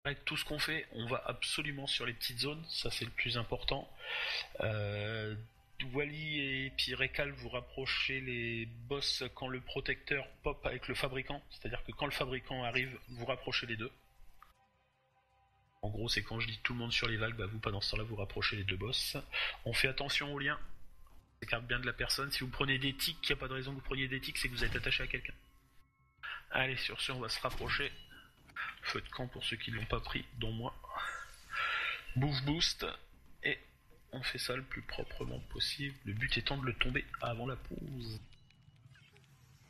Avec tout ce qu'on fait, on va absolument sur les petites zones, ça c'est le plus important. Wally et puis Rekal, vous rapprochez les boss quand le protecteur pop avec le fabricant, c'est-à-dire que quand le fabricant arrive, vous rapprochez les deux. En gros, c'est quand je dis tout le monde sur les vagues, bah vous pendant ce temps-là vous rapprochez les deux boss. On fait attention aux liens, on s'écarte bien de la personne. Si vous prenez des tics, il n'y a pas de raison que vous preniez des tics, c'est que vous êtes attaché à quelqu'un. Allez, sur ce, on va se rapprocher. Feu de camp pour ceux qui ne l'ont pas pris, dont moi. Bouffe boost, et on fait ça le plus proprement possible. Le but étant de le tomber avant la pause.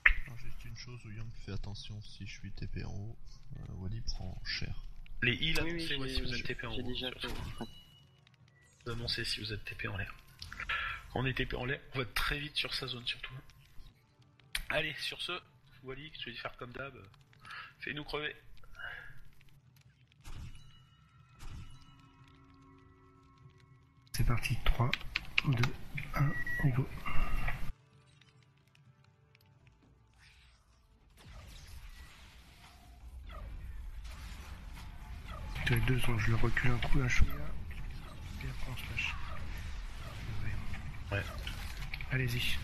Alors, juste une chose, Young, fais attention, si je suis TP en haut, Wally prend cher. Les heals, Oui, annoncez si vous êtes TP en haut. J'ai déjà fait. Vous annoncez si vous êtes TP en l'air. Quand on est TP en l'air, on va très vite sur sa zone surtout. Allez, sur ce, Wally, je vais faire comme d'hab. Fais-nous crever. C'est parti, 3, 2, 1, et go. Les deux sont, je le recule un coup, un chouïa, et après on se lâche. Ouais. Allez-y.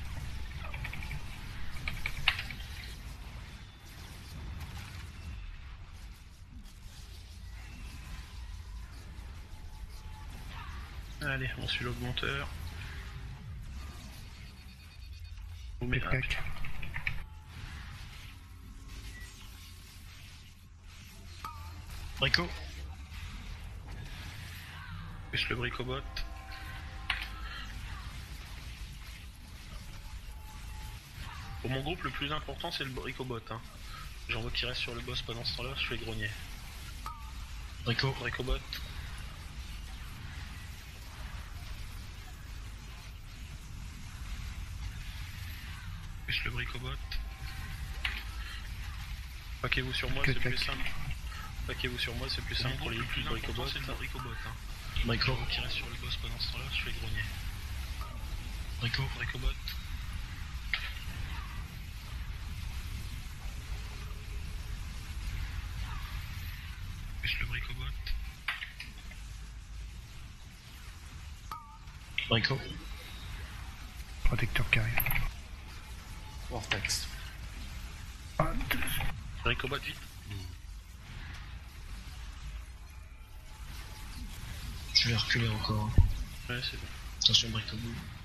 Allez, on suit l'augmenteur. On met Clac. Brico. Plus le bricobot. Pour mon groupe, le plus important c'est le bricobot. Hein. J'envoie qui reste sur le boss pendant ce temps-là, je fais grogner. Brico. Bricobot. Plus le bricobot. Paquez-vous sur moi, c'est plus simple. Paquez-vous sur moi, c'est plus simple pour les plus bricobot. C'est le bricobot. Hein. Brico. Qui reste sur le boss pendant ce temps-là, je fais grogner. Brico. Bricobot. Plus le bricobot. Brico. Protecteur carré. Vortex. Bricobot vite. Je vais reculer encore. Ouais, c'est bon. Attention, Brico.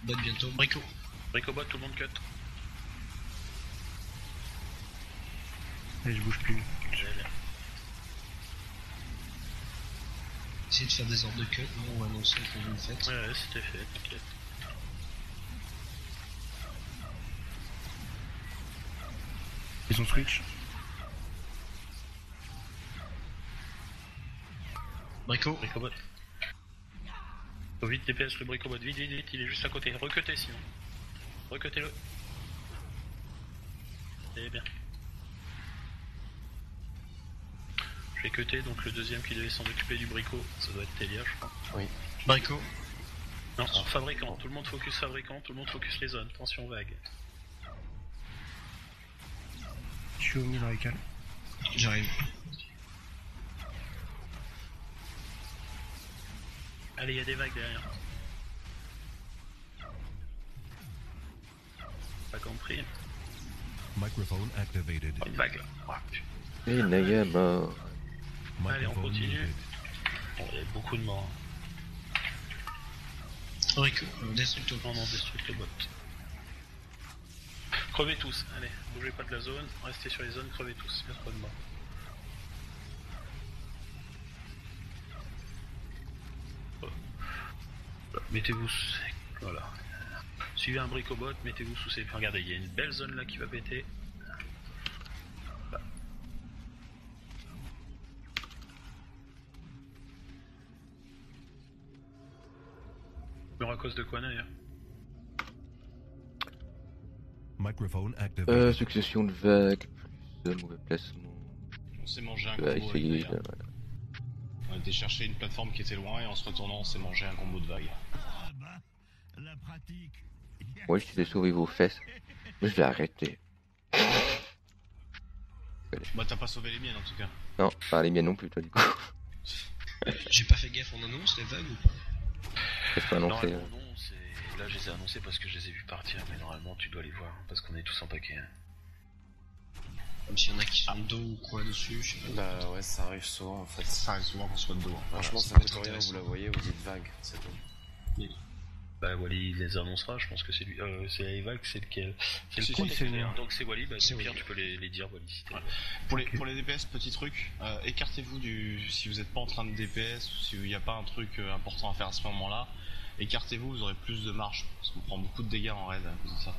Bot bientôt. Brico. Bricobot, tout le monde cut. Et je bouge plus. Essayez de faire des ordres de cut, non, ou annoncer quand vous le faites. Ouais, c'était fait, t'inquiète. Ils ont switch. Brico. Bricobot. Faut vite DPS le bricobot, vite, vite, vite, il est juste à côté. Recutez sinon. Recutez-le. C'est bien. Je vais cutter, donc le deuxième qui devait s'en occuper du bricot, ça doit être Telia, je crois. Oui. Brico. Non, fabricant, tout le monde focus fabricant, tout le monde focus les zones, tension vague. Je suis au milieu Rekal. J'arrive. Allez, il y a des vagues derrière. Pas compris. Microphone activated. Oh, une vague là. Oh, putain. Et Naya mort. Allez, on Microphone continue. muted. Bon, il y a beaucoup de morts. Brico. Destructo. Non, destruct le bot. Crevez tous, allez, bougez pas de la zone, restez sur les zones, crevez tous, il y a trop de morts. Mettez-vous sous... Voilà. Suivez un bricobot, mettez-vous sous ces... Regardez, il y a une belle zone là qui va péter. Là. Mais à cause de quoi d'ailleurs? Microphone activated. Succession de vagues, plus mauvais placement. On s'est mangé un Je vais combo. essayer avec de... Naya. On était chercher une plateforme qui était loin et en se retournant on s'est mangé un combo de vagues. Ah bah, la pratique. Moi je t'ai sauvé vos fesses. Mais je vais arrêter. Bah t'as pas sauvé les miennes en tout cas. Non, pas les miennes non plus toi du coup. J'ai pas fait gaffe, on annonce les vagues ou pas? C'est pas annoncé. Normalement, non, là je les ai annoncés parce que je les ai vus partir, mais normalement tu dois les voir, parce qu'on est tous en paquet. Hein. Comme s'il y en a qui sont dos ou quoi dessus, je sais pas. Bah ouais, ça arrive souvent en fait. Ça arrive souvent qu'on soit de dos. Hein. Franchement, ça ça peut coûte être rien, intéressant. vous la voyez, vous dites vague, c'est tout. Bah Wally il les annoncera, je pense que c'est lui. C'est Evac, c'est lequel? C'est le Si, protecteur, c'est le mien. donc c'est Wally, bah C'est au pire Wally. tu peux les dire Wally si t'es Ouais. Pour les DPS, petit truc, écartez-vous si vous n'êtes pas en train de DPS ou s'il n'y a pas un truc important à faire à ce moment-là, écartez-vous, vous aurez plus de marge, parce qu'on prend beaucoup de dégâts en raid à cause de ça.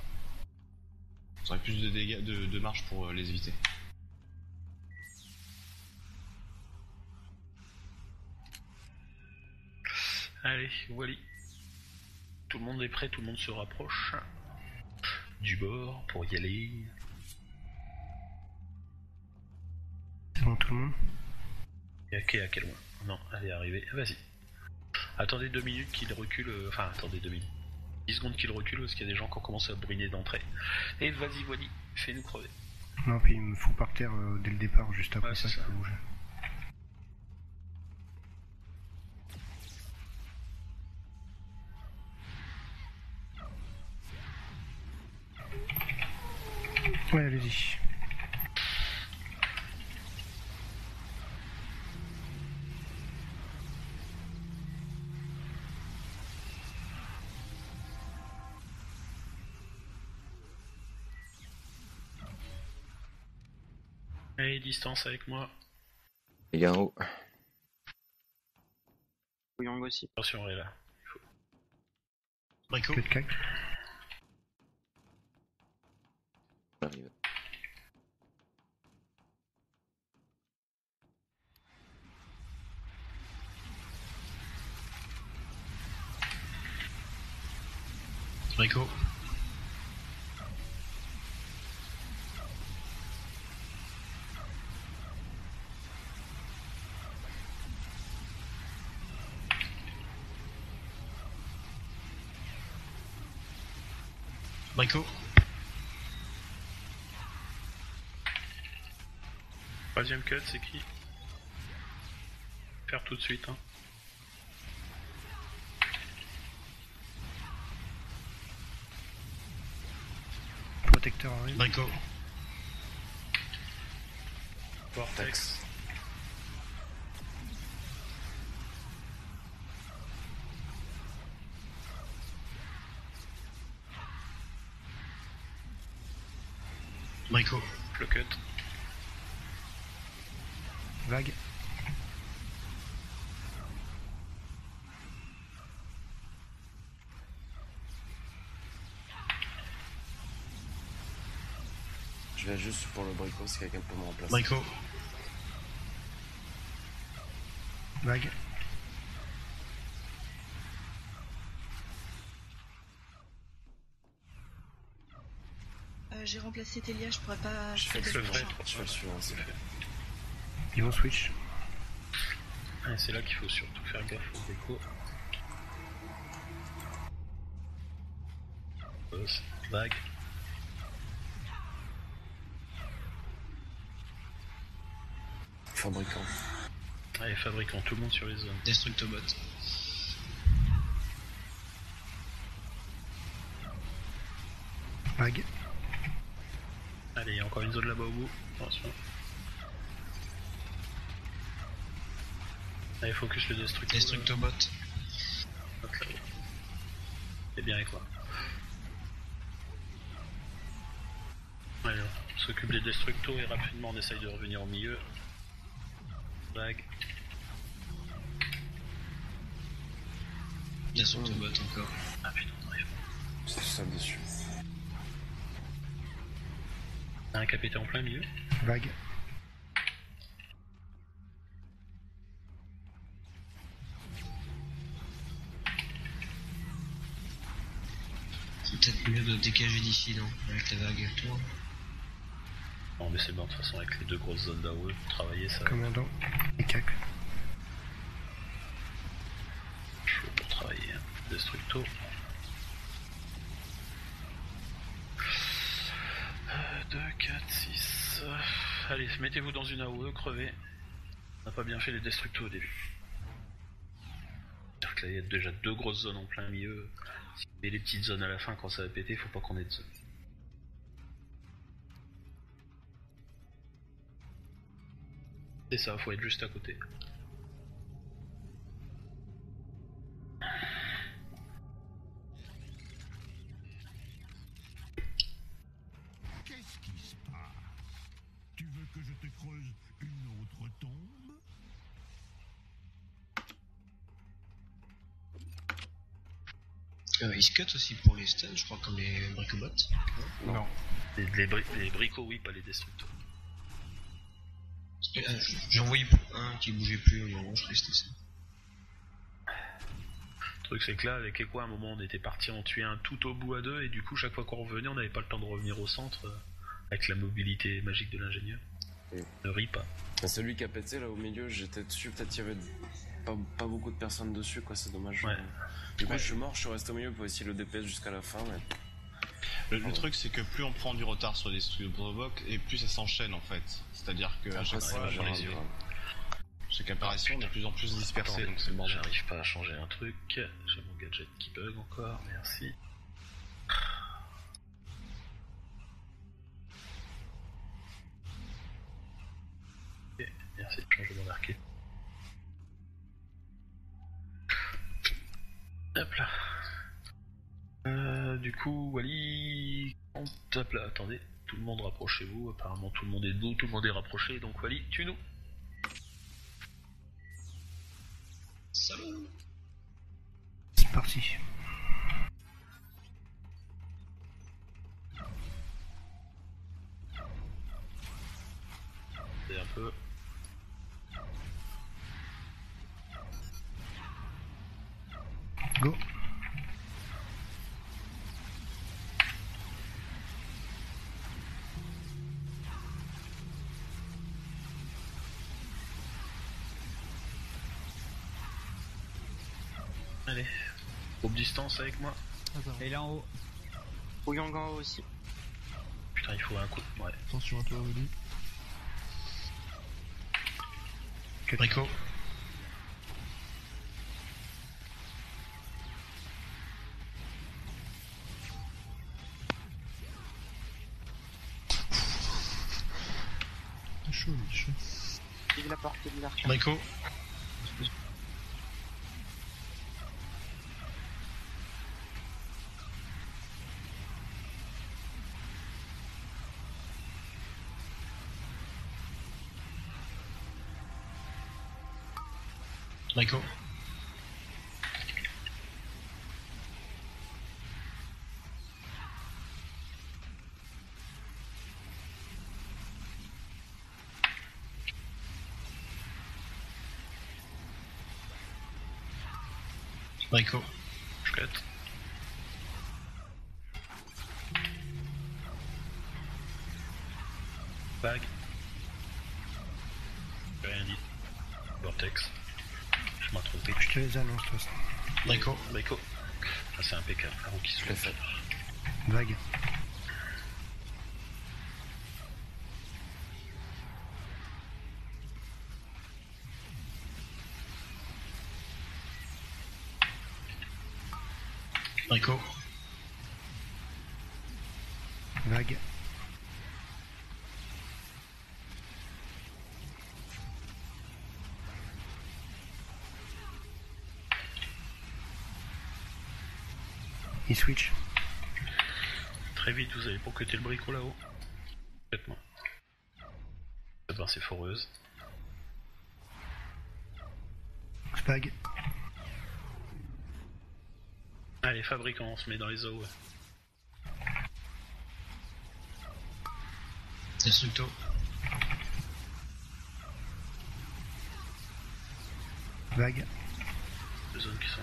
Vous aurez plus de dégâts de marge pour les éviter. Allez, Wally. Tout le monde est prêt, tout le monde se rapproche du bord pour y aller. C'est bon, tout le monde? Et à quel loin? Non, elle est arrivée, vas-y. Attendez 2 minutes qu'il recule, enfin attendez 2 minutes. 10 secondes qu'il recule parce qu'il y a des gens qui ont commencé à brûler d'entrée. Et vas-y Wally, fais-nous crever. Non, puis il me fout par terre dès le départ, juste après Ouais, ça, c'est je ça. peux bouger. Ouais, allez-y. Allez, distance avec moi. Les gars en haut. Yang aussi. Attention, elle est là. Brico, Que de cac. J'arrive. Brico, Brico, Troisième cut, c'est qui? Faire tout de suite, hein. Protecteur arrive. Brico, Vortex. Brico, Le cut. Vague. Je vais juste pour le brico si quelqu'un peut me remplacer. Brico, Vague. J'ai remplacé Télia, je pourrais pas. Je fais le vrai. Je fais le suivant, c'est fait. Ils vont switch. Et c'est là qu'il faut surtout faire gaffe aux décos. Boss, vague. Fabricant. Allez, fabricant, tout le monde sur les zones. Destructobot, Vague. Allez, il y a encore une zone là-bas au bout. Attention. Allez, focus le destructo. Destructobot, Ok. C'est bien avec moi. Allez, on s'occupe des destructos et rapidement on essaye de revenir au milieu. Vague. Destructobot encore. Ah putain, on arrive. C'est ça dessus. Un qui a pété en plein milieu. Vague. C'est peut-être mieux de dégager d'ici, non? Avec la vague, toi. Non mais c'est bon, de toute façon avec les deux grosses zones d'AOE, travailler ça. Commandant. Et cac. Chaud pour travailler. Hein. Destructo. 2, 4, 6. Allez, mettez-vous dans une AOE, crevez. On n'a pas bien fait les destructos au début. que là il y a déjà 2 grosses zones en plein milieu. Si vous mettez les petites zones à la fin quand ça va péter, faut pas qu'on ait de zone. C'est ça, faut être juste à côté. Qu'est-ce qui se passe? Tu veux que je te creuse une autre tombe? Il se cut aussi pour les stuns, je crois, comme les bricobots. Non. Les bricots, oui, pas les destructeurs. J'en voyais un qui bougeait plus au moment où je restais ça. Le truc c'est que là, avec Equa, à un moment on était parti en tuer un tout au bout à 2, et du coup chaque fois qu'on revenait on n'avait pas le temps de revenir au centre, avec la mobilité magique de l'ingénieur. Ne ris pas. Celui qui a pété là au milieu, j'étais dessus, peut-être qu'il y avait pas beaucoup de personnes dessus, quoi, c'est dommage. Ouais. Du coup je suis mort, je suis resté au milieu pour essayer le DPS jusqu'à la fin, mais... Le truc c'est que plus on prend du retard sur les studios provoque et plus ça s'enchaîne en fait. C'est-à-dire que à chaque fois, chaque apparition on est de plus en plus dispersé, donc c'est le bordel. J'arrive pas à changer un truc, j'ai mon gadget qui bug encore, merci. Ok, merci de changer mon arcade. Hop là. Du coup, Wally... Hop là, attendez. Tout le monde rapprochez-vous. Apparemment, tout le monde est debout, tout le monde est rapproché. Donc, Wally, tue-nous. Salut. C'est parti. C'est un peu... Go. Allez, groupe distance avec moi. Et il est en haut. Ouyang en haut aussi. Putain, il faut un coup. Ouais. Attention à toi, Oli. Brico. C'est chaud, Mich. Vive la portée de l'arc. Brico. Brico. Brico. Je cut. Bag. J'ai rien dit. Vortex. Je m'en trompé. Je te les annonce, toi, ça. Brico. Brico. Ah, c'est impeccable. Un qui se Je l'ai fait. Vague. Brico. Vague. Il switch. Très vite, vous allez pour cutter le bricot là-haut. Complètement. Eh ben, c'est foreuse. Spag. Allez, fabricant, on se met dans les eaux. Ouais. Destructo. Vague. 2 zones qui sont.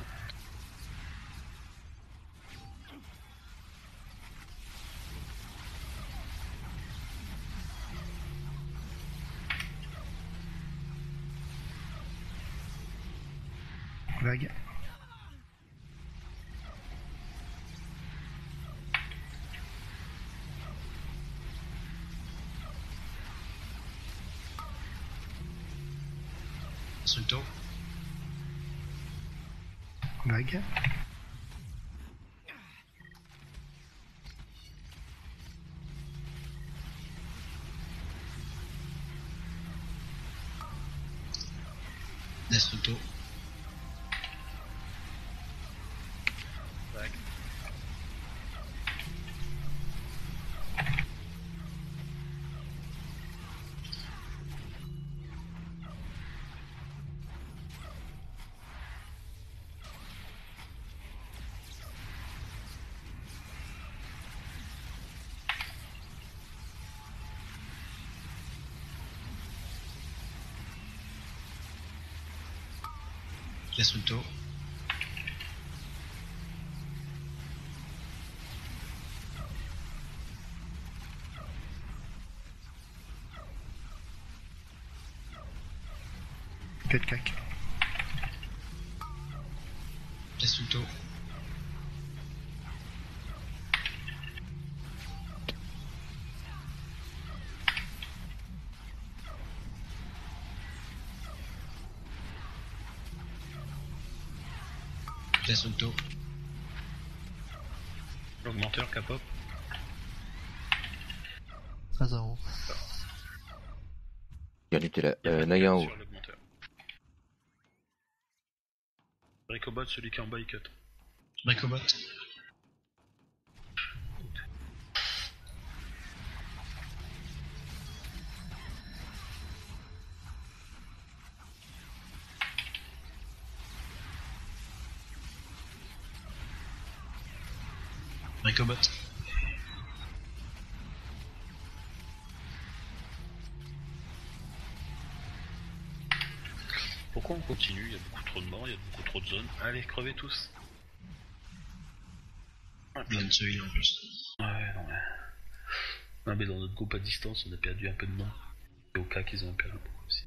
Vague. Destructo. Vague. Destructo. Vague. Destructo. Quel cac. Destructo. Destructo. L'augmenteur capop. 13 à 11. Il était là. Il y a pas de Naya en cut haut. sur l'augmenteur. Bricobot, celui qui est en bas, il cut. Bricobot. Bricobot. Pourquoi on continue? Il y a beaucoup trop de morts, il y a beaucoup trop de zones. Allez, crevez tous. Il y a une seule en plus. Ouais, non, mais... Non, mais dans notre groupe à distance, on a perdu un peu de monde. Et au cas qu'ils ont perdu beaucoup aussi.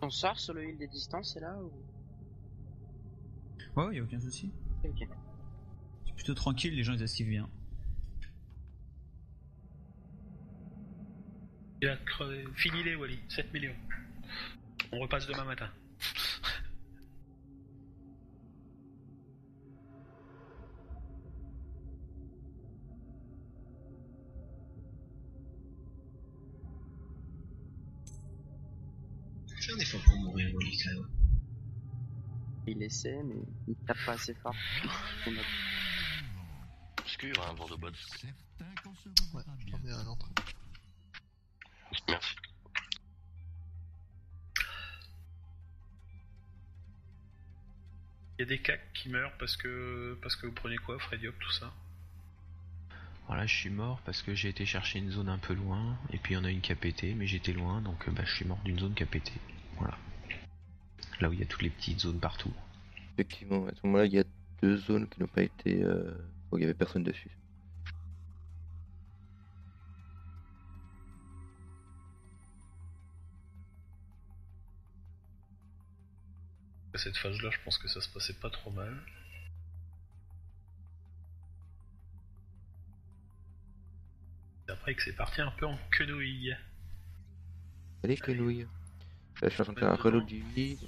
On sort sur le heal des distances, c'est là ou... Ouais, y'a aucun souci. Ok. C'est plutôt tranquille, les gens ils esquivent bien. Il a crevé. Finis-les, Wally. 7 millions. On repasse demain matin. Fais un effort pour mourir, Wally, quand même. Il essaie, mais il tape pas assez fort. Obscur, hein, bord de bot. Certain qu'on se Ouais, reverra j'en ai bien. un l'entrée. Merci. Il y a des cacs qui meurent parce que vous prenez quoi, Freddy Hop, tout ça? Voilà, je suis mort parce que j'ai été chercher une zone un peu loin, et puis il y en a une qui a pété, mais j'étais loin, donc je suis mort d'une zone qui a pété. Voilà. Là où il y a toutes les petites zones partout. Effectivement, à ce moment-là, il y a 2 zones qui n'ont pas été... où il y avait personne dessus. À cette phase-là, je pense que ça se passait pas trop mal. C'est après que c'est parti un peu en quenouille. Allez, quenouille. Là, je suis en train de faire un reload du vide.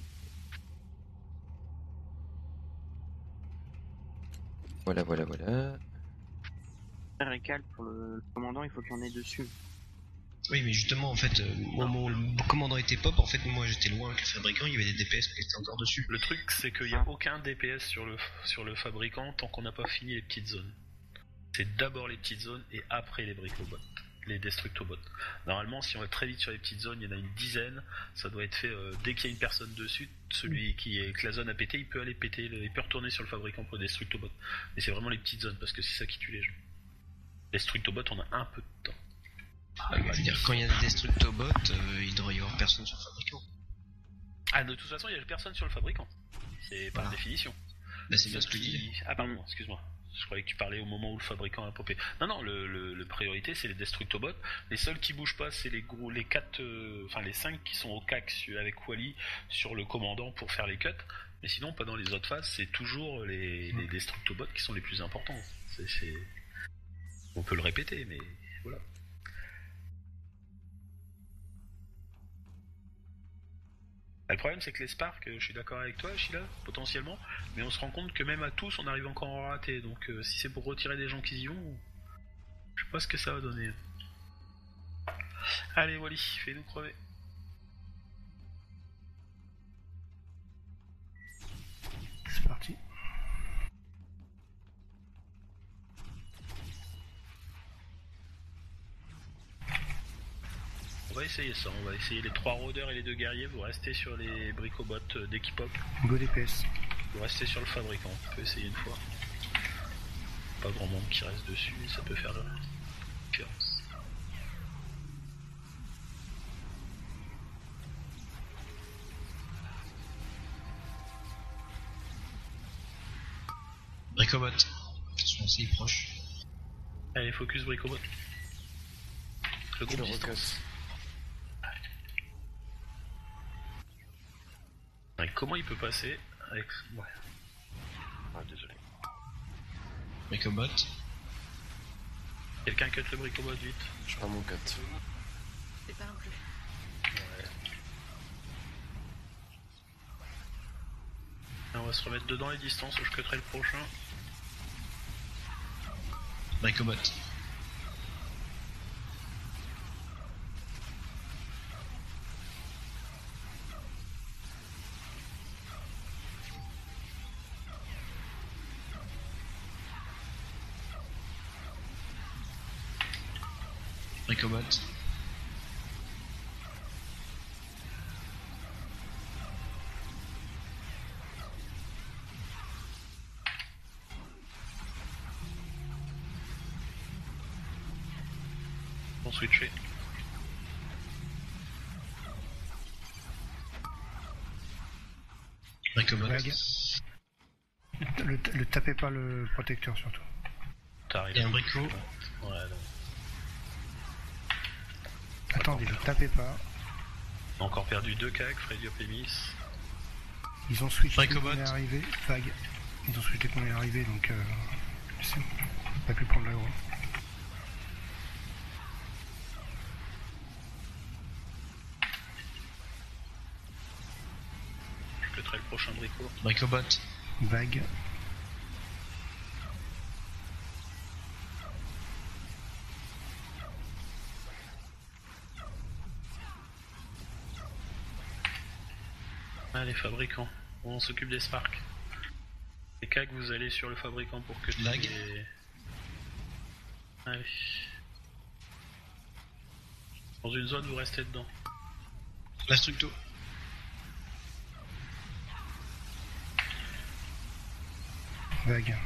Voilà. Récal pour le commandant, il faut qu'il y en ait dessus. Oui, mais justement, en fait, au moment où le commandant était pop, en fait, moi j'étais loin avec le fabricant, il y avait des DPS qui étaient encore dessus. Le truc, c'est qu'il n'y a aucun DPS sur le fabricant tant qu'on n'a pas fini les petites zones. C'est d'abord les petites zones et après les bricobots, les destructobots. Normalement, si on va très vite sur les petites zones, il y en a une dizaine, ça doit être fait dès qu'il y a une personne dessus, celui que la zone a pété, il peut aller péter, il peut retourner sur le fabricant pour le destructobot. Mais c'est vraiment les petites zones, parce que c'est ça qui tue les gens. Destructobot, on a un peu de temps. Je veux dire, quand il y a des destructobots, il devrait y avoir personne sur le fabricant. Ah, de toute façon, il y a personne sur le fabricant. C'est par définition. Bah, c'est bien ce que je dis. Ah, pardon, excuse-moi. Je croyais que tu parlais au moment où le fabricant a popé. Non, le priorité, c'est les destructobots. Les seuls qui bougent pas, c'est les 4, enfin les 5 qui sont au CAC avec Wally sur le commandant pour faire les cuts. Mais sinon, pendant les autres phases, c'est toujours les destructobots qui sont les plus importants. On peut le répéter, mais voilà. Le problème c'est que les Sparks, je suis d'accord avec toi Sheila, potentiellement, mais on se rend compte que même à tous on arrive encore à rater, donc si c'est pour retirer des gens qui y vont, je sais pas ce que ça va donner. Allez Wally, fais-nous crever. C'est parti. On va essayer ça, on va essayer les 3 rôdeurs et les 2 guerriers, vous restez sur les bricobots dès qu'ils pop. Go DPS. Vous restez sur le fabricant, on peut essayer une fois. Pas grand monde qui reste dessus, ça peut faire la différence. Bricobot. Attention, c'est proche. Allez, focus bricobot. Le groupe le distance. recasse. Ouais, comment il peut passer avec... Ouais. Ah, désolé. Bricobot. Quelqu'un cut le bricobot vite. Je prends mon 4. C'est pas non plus. Ouais. Et on va se remettre dedans les distances, je cutterai le prochain. Bricobot. Bricobot. Bon switcher. Bricobot. Vague. Le tapez pas le protecteur surtout. T'arrives. Et un brico. Ouais, là. Attendez, le tapez pas. On a encore perdu 2 cacs, Freddy Opémis. Ils ont switché quand Bricobot. on est arrivé. Vague. Ils ont switché quand on est arrivé donc c'est bon. On n'a pas pu prendre l'aggro. Je cutterai le prochain brico. Bricobot. Vague. Allez, fabricant. On s'occupe des Sparks. Les cacs, vous allez sur le fabricant pour que Lag. les... Allez. Dans une zone, vous restez dedans. La structo. Vague.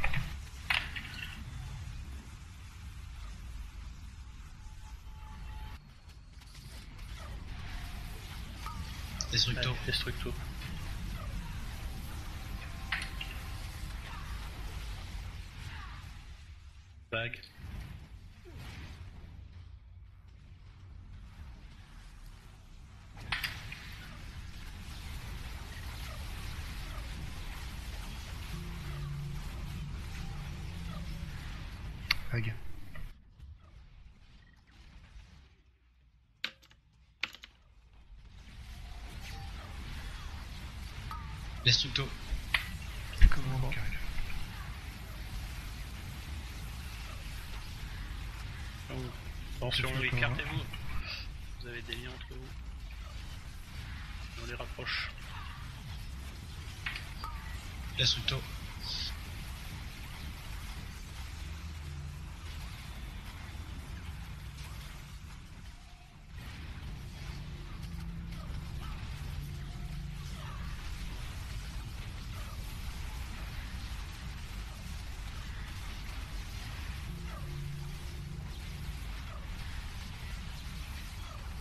Destructo. Allez, Destructo. Vague. Vague. Destructo. Comment bon. Attention, Destructo. écartez-vous. Vous avez des liens entre vous. On les rapproche. Destructo.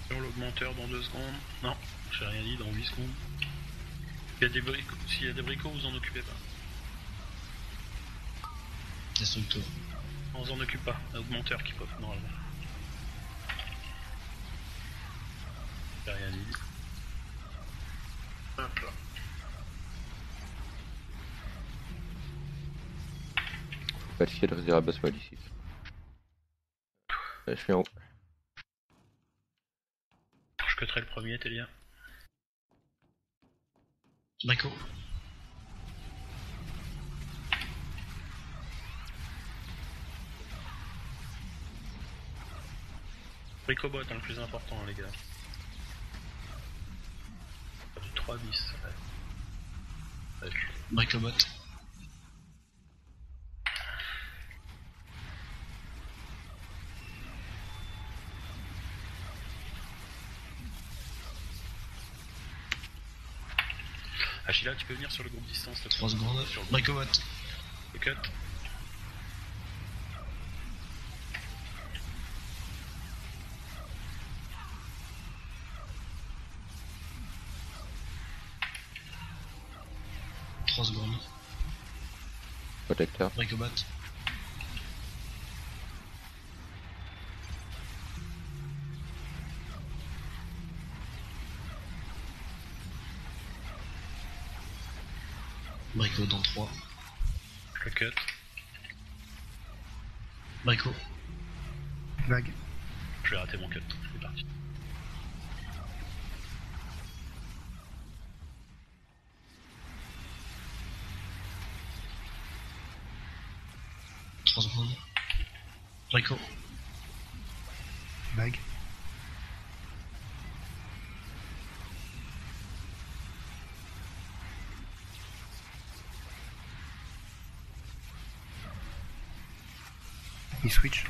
Sur l'augmenteur dans 2 secondes. Non, j'ai rien dit, dans 8 secondes. Il y a des bricots. S'il y a des bricots, vous en occupez pas. Destructo. On s'en occupe pas. Un augmenteur qui pop normalement. J'ai rien dit. Hop là. Faut pas le ciel réservé à basse ici. Je suis en haut. Je cutterai le premier, Télia. Brico. Bricobot, hein, le plus important, les gars. Du 3 bis. Ouais. Bricobot. Achilla, tu peux venir sur le groupe distance. 3 secondes. Bricobot. Le cut. Secondes. Protecteur. Bricobot. Brico dans 3. Le cut. Brico. Vague. Je vais rater mon cut. C'est parti. Secondes. Brico. Vague. Il switch.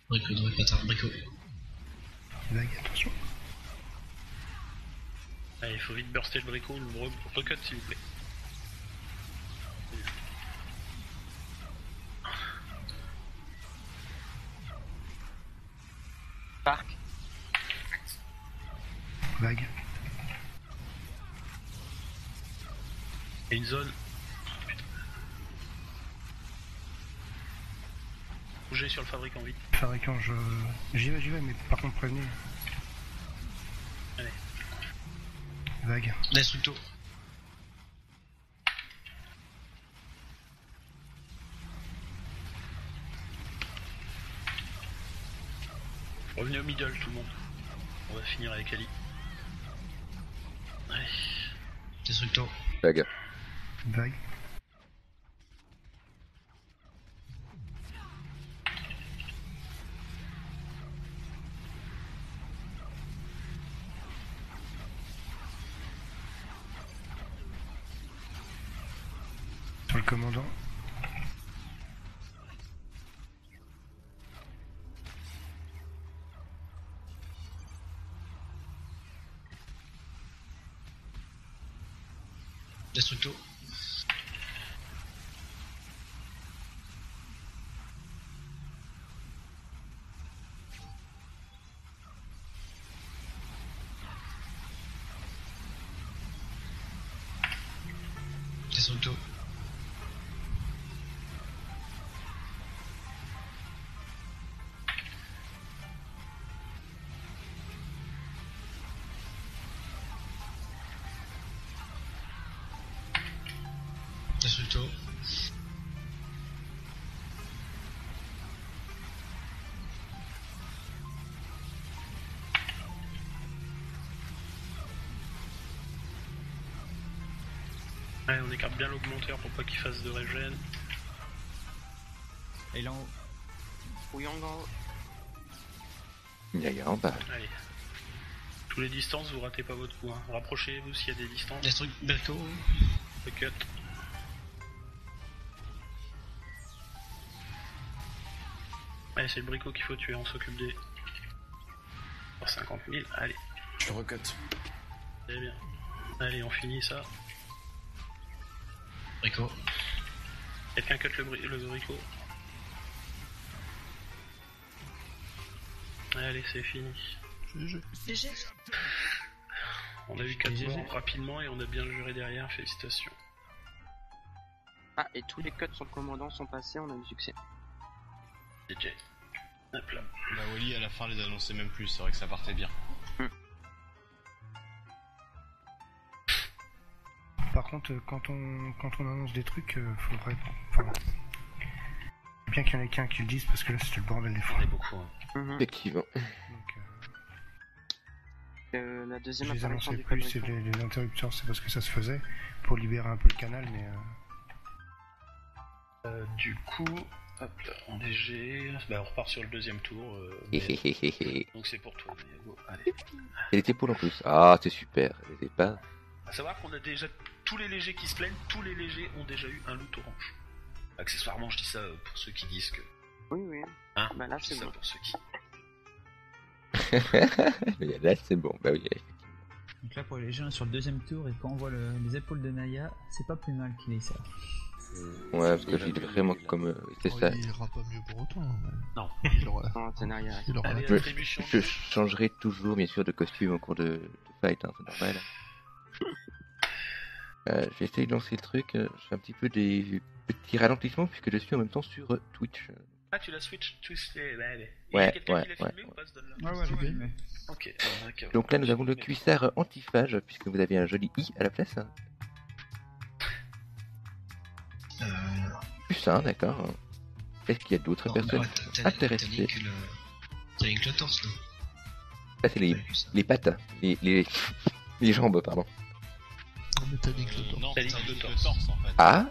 Brico devrait pas tard. Brico. Vague, attention. Allez, il faut vite burster le brico, le recut s'il vous plaît. Parc. Vague. Et une zone. Bougez sur le fabricant vite. Fabricant, j'y vais, mais par contre prévenez. Allez. Vague. Destructo. Revenez au middle tout le monde. On va finir avec Ali. Allez. Destructo. Vague. Vague. Sur le commandant. Destructo. Destructo. Destructo. Ouais, on écarte bien l'augmenteur pour pas qu'il fasse de régène. Et là en haut. Fouillant en haut. Il y a en bas. Allez. Tous les distances, vous ratez pas votre coup. Hein. Rapprochez-vous s'il y a des distances. Destructo. Brico. Le cut. Allez, c'est le bricot qu'il faut tuer, on s'occupe des... Pour 50 000, allez. Je recut. C'est bien. Allez, on finit ça. Brico. Quelqu'un cut le bricot. Allez, c'est fini. GG. On a eu 4 GG. morts rapidement et on a bien juré derrière, félicitations. Ah, et tous les cuts sur le commandant sont passés, on a eu succès. DJ. Hop là. Bah Wally à la fin les annonçait même plus, c'est vrai que ça partait bien. Par contre, quand on annonce des trucs, faudrait... Enfin, Bien qu'il y en ait qu'un qui le dise, parce que là c'était le bordel des fois. On est beaucoup. Effectivement. La Je deuxième les apparition annonçais du plus, c'est fabricant. les interrupteurs, c'est parce que ça se faisait, pour libérer un peu le canal, mais... Du coup, hop là, en léger, on repart sur le deuxième tour. Donc c'est pour toi, Go. Allez. Et les épaules en plus. Ah, c'est super. Les épaules. À savoir qu'on a déjà tous les légers qui se plaignent, tous les légers ont déjà eu un loot orange. Accessoirement, je dis ça pour ceux qui disent que. Oui, oui. Hein, bah là, je dis c'est ça bon. pour ceux qui. Mais là, c'est bon. Bah oui. Donc là, pour les gens sur le deuxième tour, et quand on voit les épaules de Naya, c'est pas plus mal qu'il ait ça. Ouais, parce que j'ai vraiment comme. C'est ça. Il ira pas mieux pour autant. Mais... Non. Il aura. Non, c'est Naya. Il aura. Allez, Je, attribution je changerai toujours, bien sûr, de costume au cours de fight, hein, c'est normal. J'essaye de lancer le truc. Je fais un petit peu des petits ralentissements puisque je suis en même temps sur Twitch. Ah, tu l'as switch tous les. Bah, allez. Ouais, Il y a quelqu'un ouais, qui l'a filmé ouais. ou pas ce donne-là Ouais, j'ai filmé. Ok, d'accord. Donc là, nous avons le cuissard antiphage puisque vous avez un joli i à la place. Plus un, d'accord. Est-ce qu'il y a d'autres personnes intéressées? T'as Link le torse, là. Là, c'est les pattes, les jambes, pardon. Non, mais t'as dit que le torse. Non, T'as dit t'as le dit le torse. torse en fait. Ah.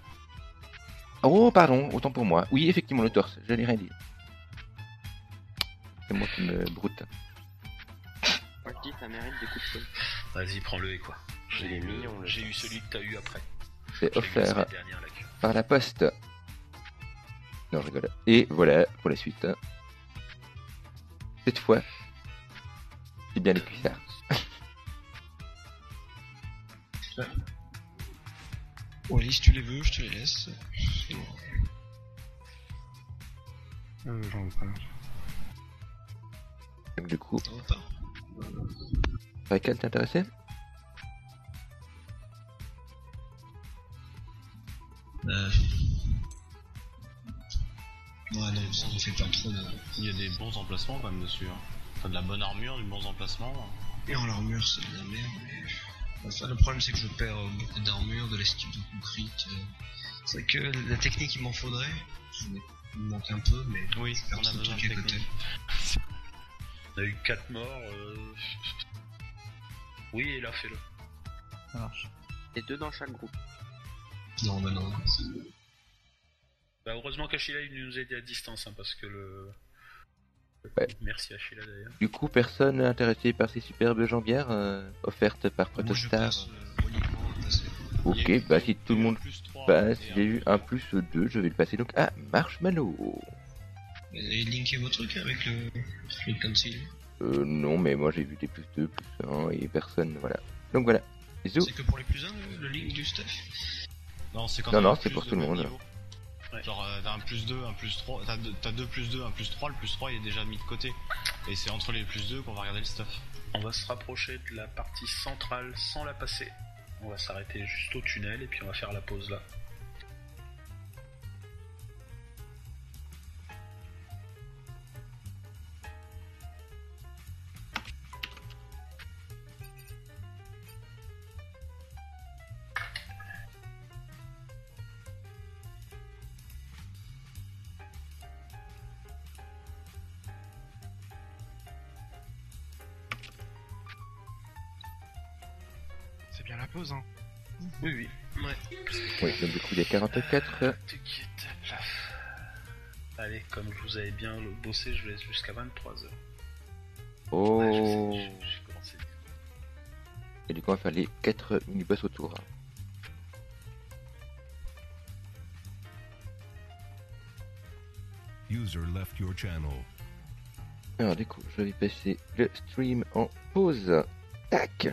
Oh, pardon, autant pour moi. Oui, effectivement, le torse, je n'ai rien dit. C'est moi qui me broute. Moi, je dis, ça mérite des coups de feu. Vas-y, prends-le et quoi. Il est mignon, le J'ai eu torse. celui que t'as eu après. C'est J'ai eu la offert semaine dernière, la queue. par la poste. Non, je rigole. Et voilà pour la suite. Cette fois, c'est bien les cuissards. Wally, si tu les veux, je te les laisse. J'en veux pas. Donc du coup, T'en veux pas? Raquel, t'es intéressé? Ouais, non, ça me fait pas trop de... Il y a des bons emplacements quand même dessus. Hein. Enfin, de la bonne armure, du bons emplacements. Non, l'armure, c'est de la merde, mais... Enfin, le problème, c'est que je perds beaucoup d'armure, de l'esquive de coups critiques. C'est vrai que la technique, il m'en faudrait. Il me manque un peu, mais... Oui, je perds on a trop de besoin de trucs à côté. technique. On a eu 4 morts. Oui, et là, fais-le. Ça marche. Et 2 dans chaque groupe. Non, bah non. Bah, heureusement qu'Achila il nous aide à distance, hein, parce que le. Ouais. Merci Achila d'ailleurs. Du coup, personne intéressé par ces superbes jambières offertes par Moi, je Protostar. passe Wally, moi, on va passer. Ok, bah si tout le monde Plus 3, passe, et il y a eu un plus 2, je vais le passer donc à Marshmallow. Vous avez linké vos trucs avec le cancel. Non, mais moi j'ai vu des plus 2, plus 1 et personne, voilà. Donc voilà. Bisous. C'est que pour les plus 1, le link du stuff. Non, c'est quand Non, t'as non, un c'est plus pour de tout le même monde. niveau. Ouais. Genre t'as un plus 2, un plus 3, t'as 2 plus 2, un plus 3, le plus 3 il est déjà mis de côté. Et c'est entre les plus 2 qu'on va regarder le stuff. On va se rapprocher de la partie centrale sans la passer. On va s'arrêter juste au tunnel et puis on va faire la pause là. C'est bien la pause, hein. Oui, oui. Ouais. Oui, donc du coup il y a 44. Allez, comme je vous avais bien bossé, je laisse jusqu'à 23h. Oh. Ouais, j'ai commencé. Et du coup on va faire les 4 mini-boss autour. User left your channel. Alors du coup, je vais passer le stream en pause. Tac.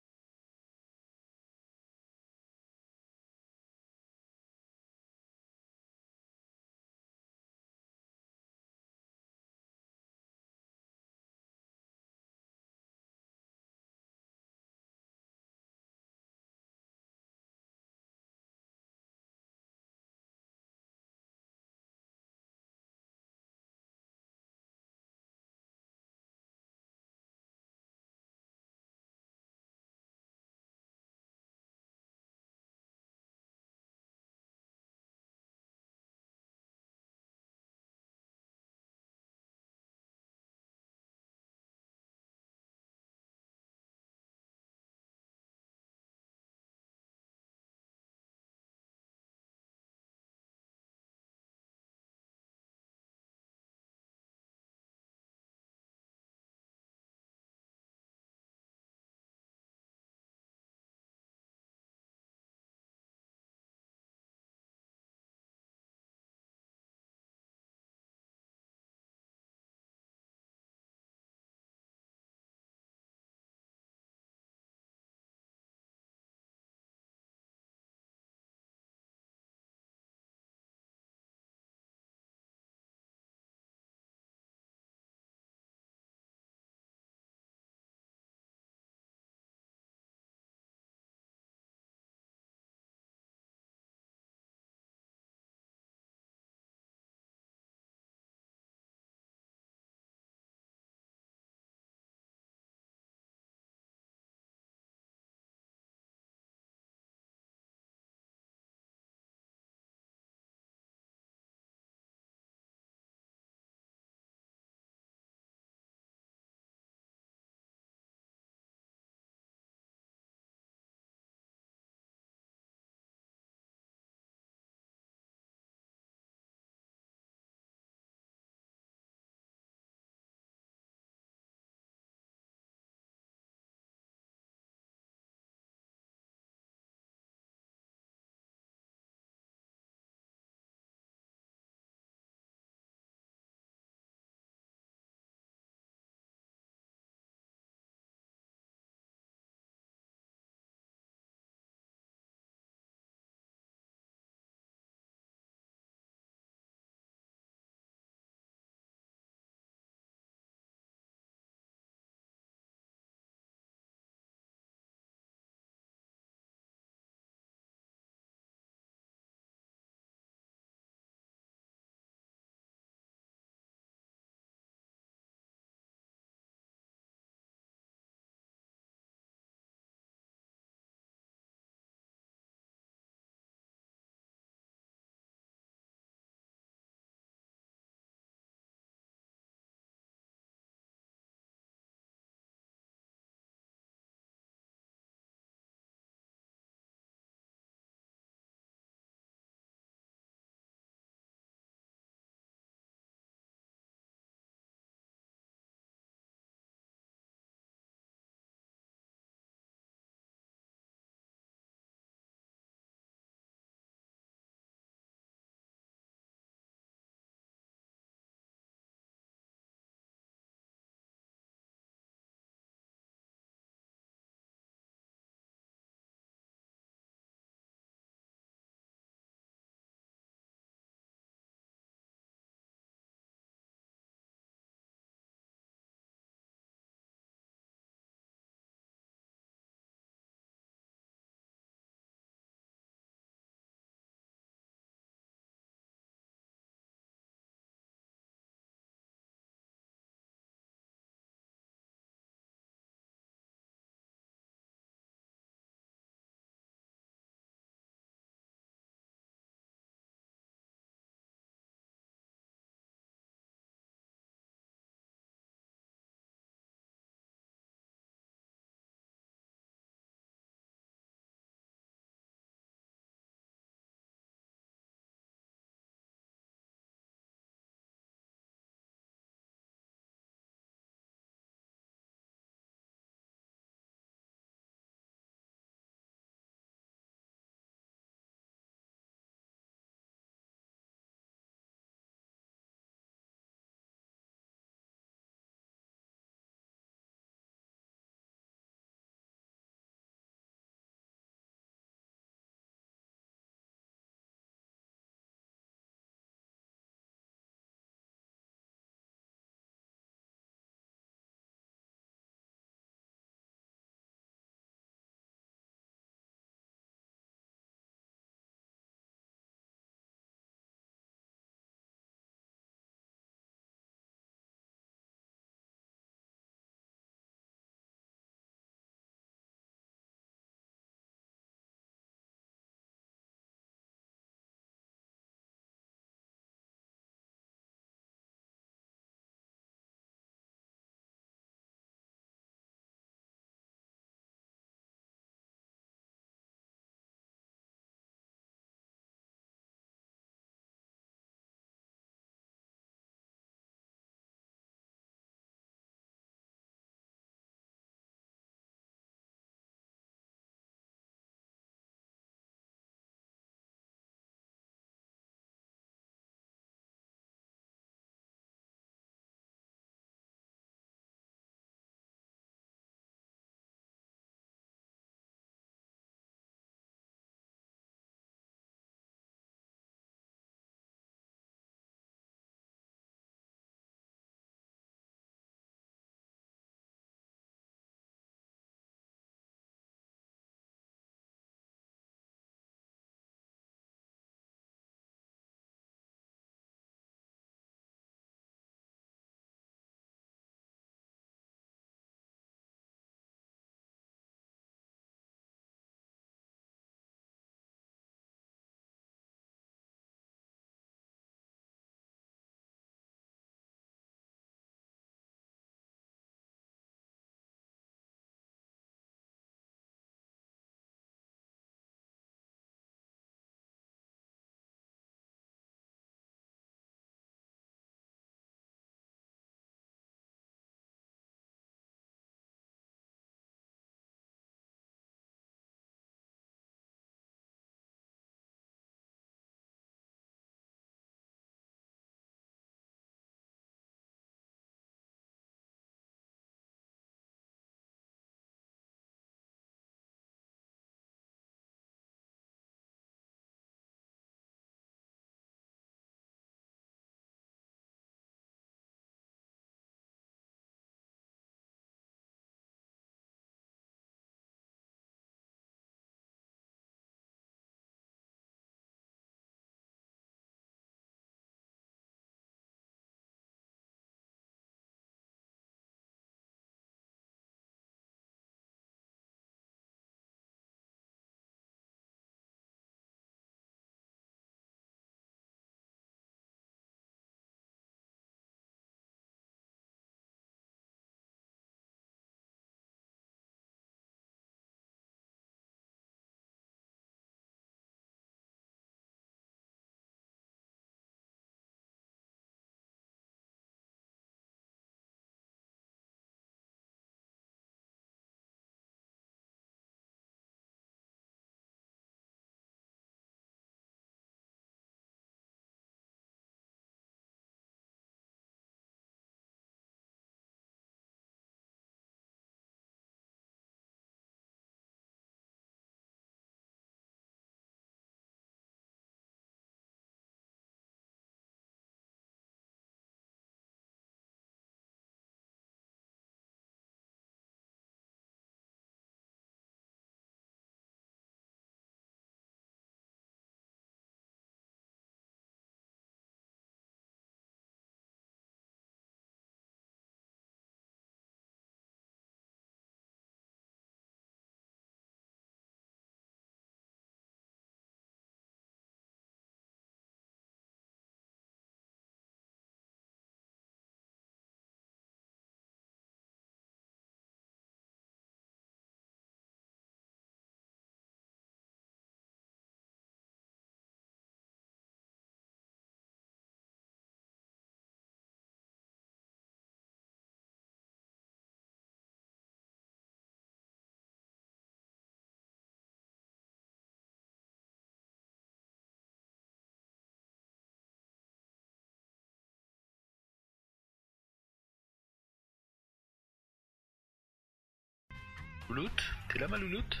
Louloute, t'es là ma louloute?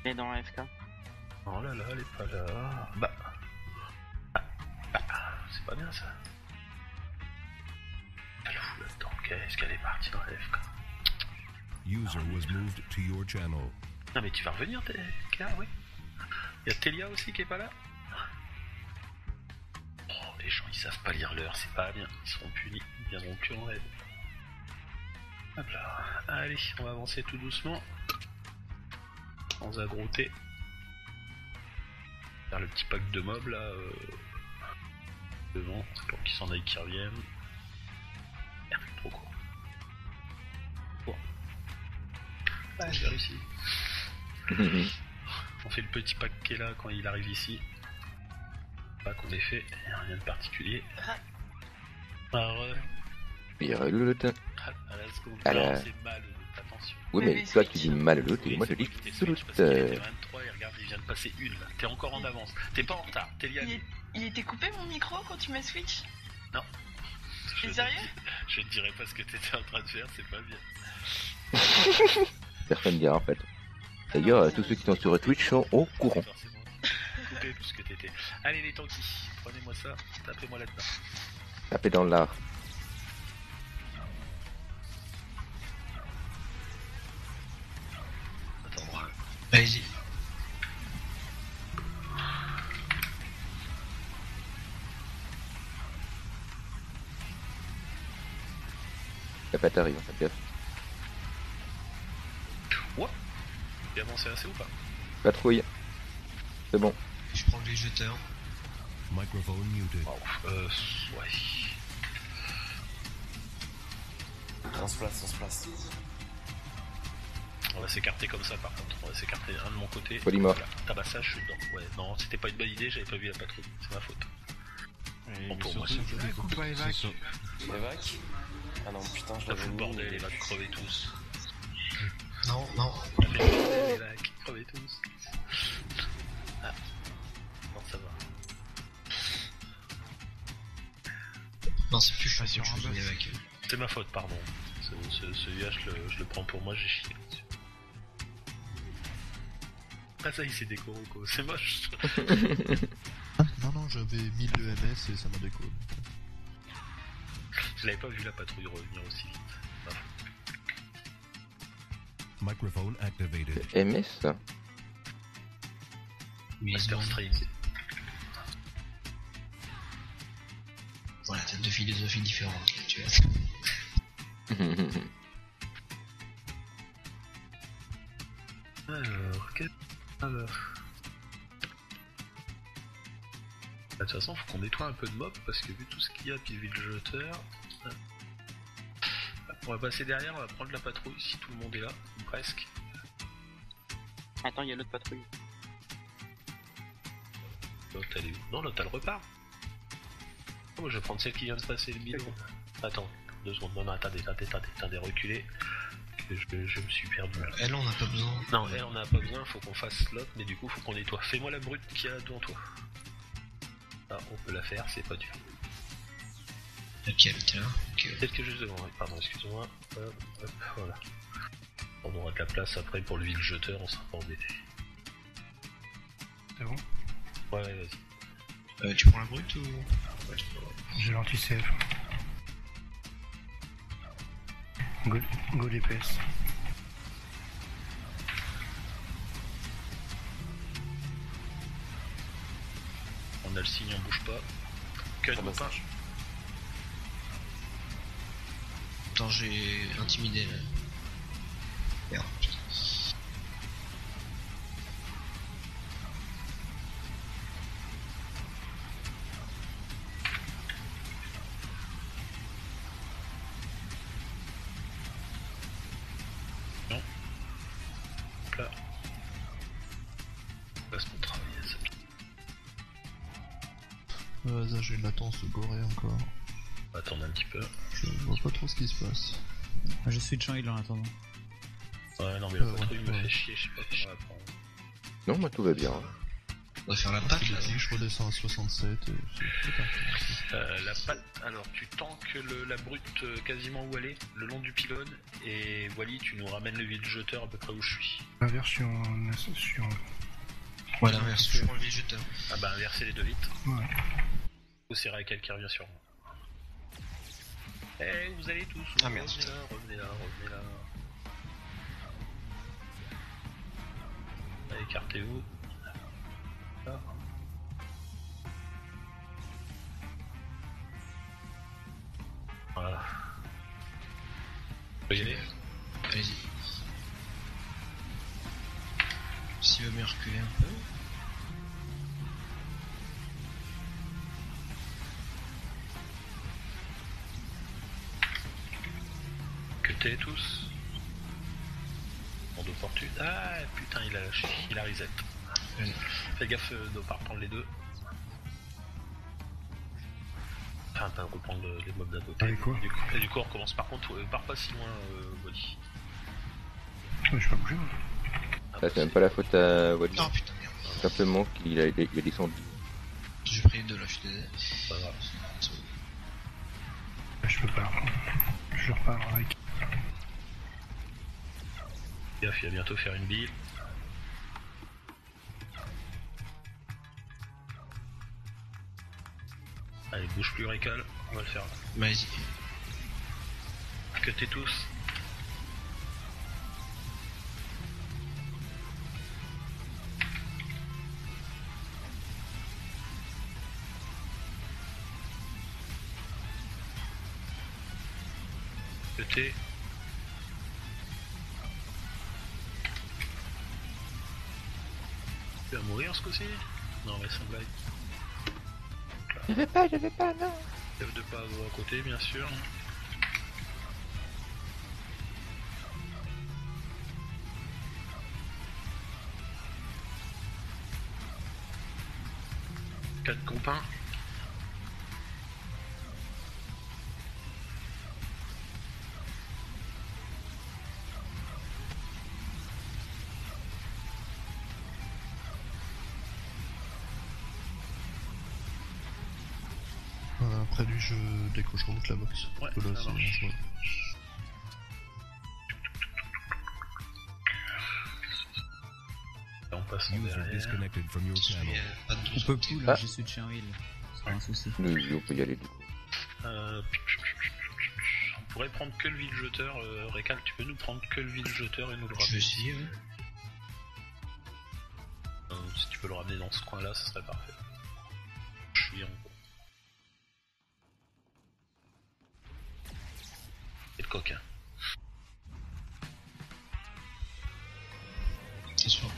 Elle est dans la FK. Oh là là, elle est pas là. Bah. C'est pas bien ça. Elle fout là-dedans, qu'est-ce qu'elle est partie dans la FK? User was moved to your channel. Non mais tu vas revenir, Kéa, oui. Y'a Telia aussi qui est pas là. Oh, les gens ils savent pas lire l'heure, c'est pas bien. Ils seront punis, ils viendront plus en aide. Hop là. Allez, on va avancer tout doucement. Sans aggrouter. Faire le petit pack de mobs là. Devant, pour qu'ils s'en aillent, qu'ils reviennent. Merde, trop court. Bon. Ah, j'ai réussi. On fait le petit pack qui est là quand il arrive ici. Pas qu'on ait fait, rien de particulier. Alors, Louloute. à la seconde. À la- Alors, c'est mal, attention. Oui, mais toi tu dis mal Louloute et moi je dis Louloute. Parce qu'il était 23 et regarde, il vient de passer une là. T'es encore en avance. T'es pas en retard. T'es lié. Il était coupé mon micro quand tu m'as switch? Non. T'es sérieux? Je te dirai pas ce que t'étais en train de faire, c'est pas bien. Personne ne dira en fait. D'ailleurs, tous ceux qui sont sur Twitch sont au courant. Coupé tout ce que t'étais. Allez les tankies, prenez-moi ça, tapez-moi là-dedans. Tapez dans l'art. Attends, Allez-y. La patte arrive, en fait, gaffe. Ouais. T'es avancé assez ou pas? Patrouille. C'est bon. Je prends les jeteurs. Microphone muted. Ouais. On se place. On va s'écarter comme ça par contre. On va s'écarter un de mon côté. Polymorphe. Voilà. Tabassage, je suis dedans. Ouais, non, c'était pas une bonne idée, j'avais pas vu la patrouille. C'est ma faute. Bon, pour moi, c'est Coupe pas Evac. Evac? Ah non, putain, je ça l'avais fout le mis, bordel, mais- les vagues, crevez tous. Non, non. Ça fait le bordel, les vagues, crevez tous. Ah. Non, ça va. Non, c'est plus Pas chiant sur un je boss. avec. C'est ma faute, pardon. Celui-là, je le prends pour moi, j'ai chié dessus. Ah ça, il s'est décoré, quoi. C'est moche. Non, j'avais 1000 EMS et ça m'a déco. Je l'avais pas vu la patrouille revenir aussi vite. Ah. Microphone activated. MS. Master Stream. Voilà, t'as deux philosophies différentes, là, tu vois. Alors... De toute façon, faut qu'on nettoie un peu de mobs parce que vu tout ce qu'il y a, puis vu le jeteur. On va passer derrière, on va prendre la patrouille si tout le monde est là, ou presque. Attends, il y a l'autre patrouille. L'autre, elle est où? Non, l'autre, elle repart. Oh, moi, je vais prendre celle qui vient de passer le bidon. Attends, 2 secondes. Non, attendez, reculez. Que je me suis perdu. Elle, on n'a pas besoin. Non, elle, on n'a pas besoin, faut qu'on fasse l'autre, mais du coup, faut qu'on nettoie. Fais-moi la brute qu'il y a devant toi. Ah, on peut la faire, c'est pas dur. Laquelle, t'es là? Ok. Peut-être que juste devant, ouais, pardon, excuse-moi. Hop, voilà. On aura de la place après pour le vide jeteur, on sera pas embêté. C'est bon? Ouais, vas-y. Tu prends la brute ou... Ouais, je prends. J'ai l'anti-CF. Go DPS. On a le signe, on bouge pas. Cut ou pas? Attends, j'ai intimidé là. Merde, putain. Non. Hop là. Passe mon travail à ça. Ça, j'ai une latence gorée encore. On va attendre un petit peu. Je vois pas trop ce qui se passe. Je suis de champ en attendant. Ouais, non, mais la patrouille me fait chier, je sais pas comment la prendre. Non, moi tout va bien. On va faire la patte là. Je redescends à 67 et c'est parti. La patte, alors tu tankes la brute quasiment où elle est, le long du pylône, et Wally, tu nous ramènes le vide-jeteur à peu près où je suis. Inversion. Ouais, l'inverse, je prends le vide-jeteur. Ah bah inversez les deux vite. Ouais. Ou c'est Raquel qui revient sur moi. Eh, vous allez tous, ah, merde, revenez là. Allez, écartez-vous. Là. Voilà. Vous pouvez y aller ? Allez-y. S'il veut bien reculer un peu. Que t'es tous. Monde opportune. Ah putain, il a lâché, il a reset. Fais gaffe de pas reprendre les deux. Enfin, pas reprendre les mobs d'à côté. Et du coup, on recommence. Par contre, pars pas si loin, Wally. Je vais pas bouger. Ça, c'est même pas la faute à Wally. Non, putain, merde. Simplement qu'il a descendu. J'ai pris les deux là, je suis désolé. Pas grave. Je peux pas reprendre. Je repars avec. Gaffe, il va bientôt faire une bille. Allez, bouge plus, Récal, on va le faire là. Vas-y. Que t'es tous. Que t'es. Tu vas mourir ce coup-ci? Non, mais sans blague. Je vais pas, non. Lève de pas à côté, bien sûr. Quatre compins. Après lui, je décoche en route la box. Ouais, là, ça c'est marche. dangereux. Et on passe en derrière. On peut plus là, j'ai switché en heal. C'est pas un souci. Oui, on peut y aller du coup. On pourrait prendre que le vide-jeteur. Récal, tu peux nous prendre que le vide-jeteur et nous le Je ramener. vais essayer, ouais. Si tu peux le ramener dans ce coin-là, ça serait parfait. Je suis en gros. Et le coquin. C'est sûr.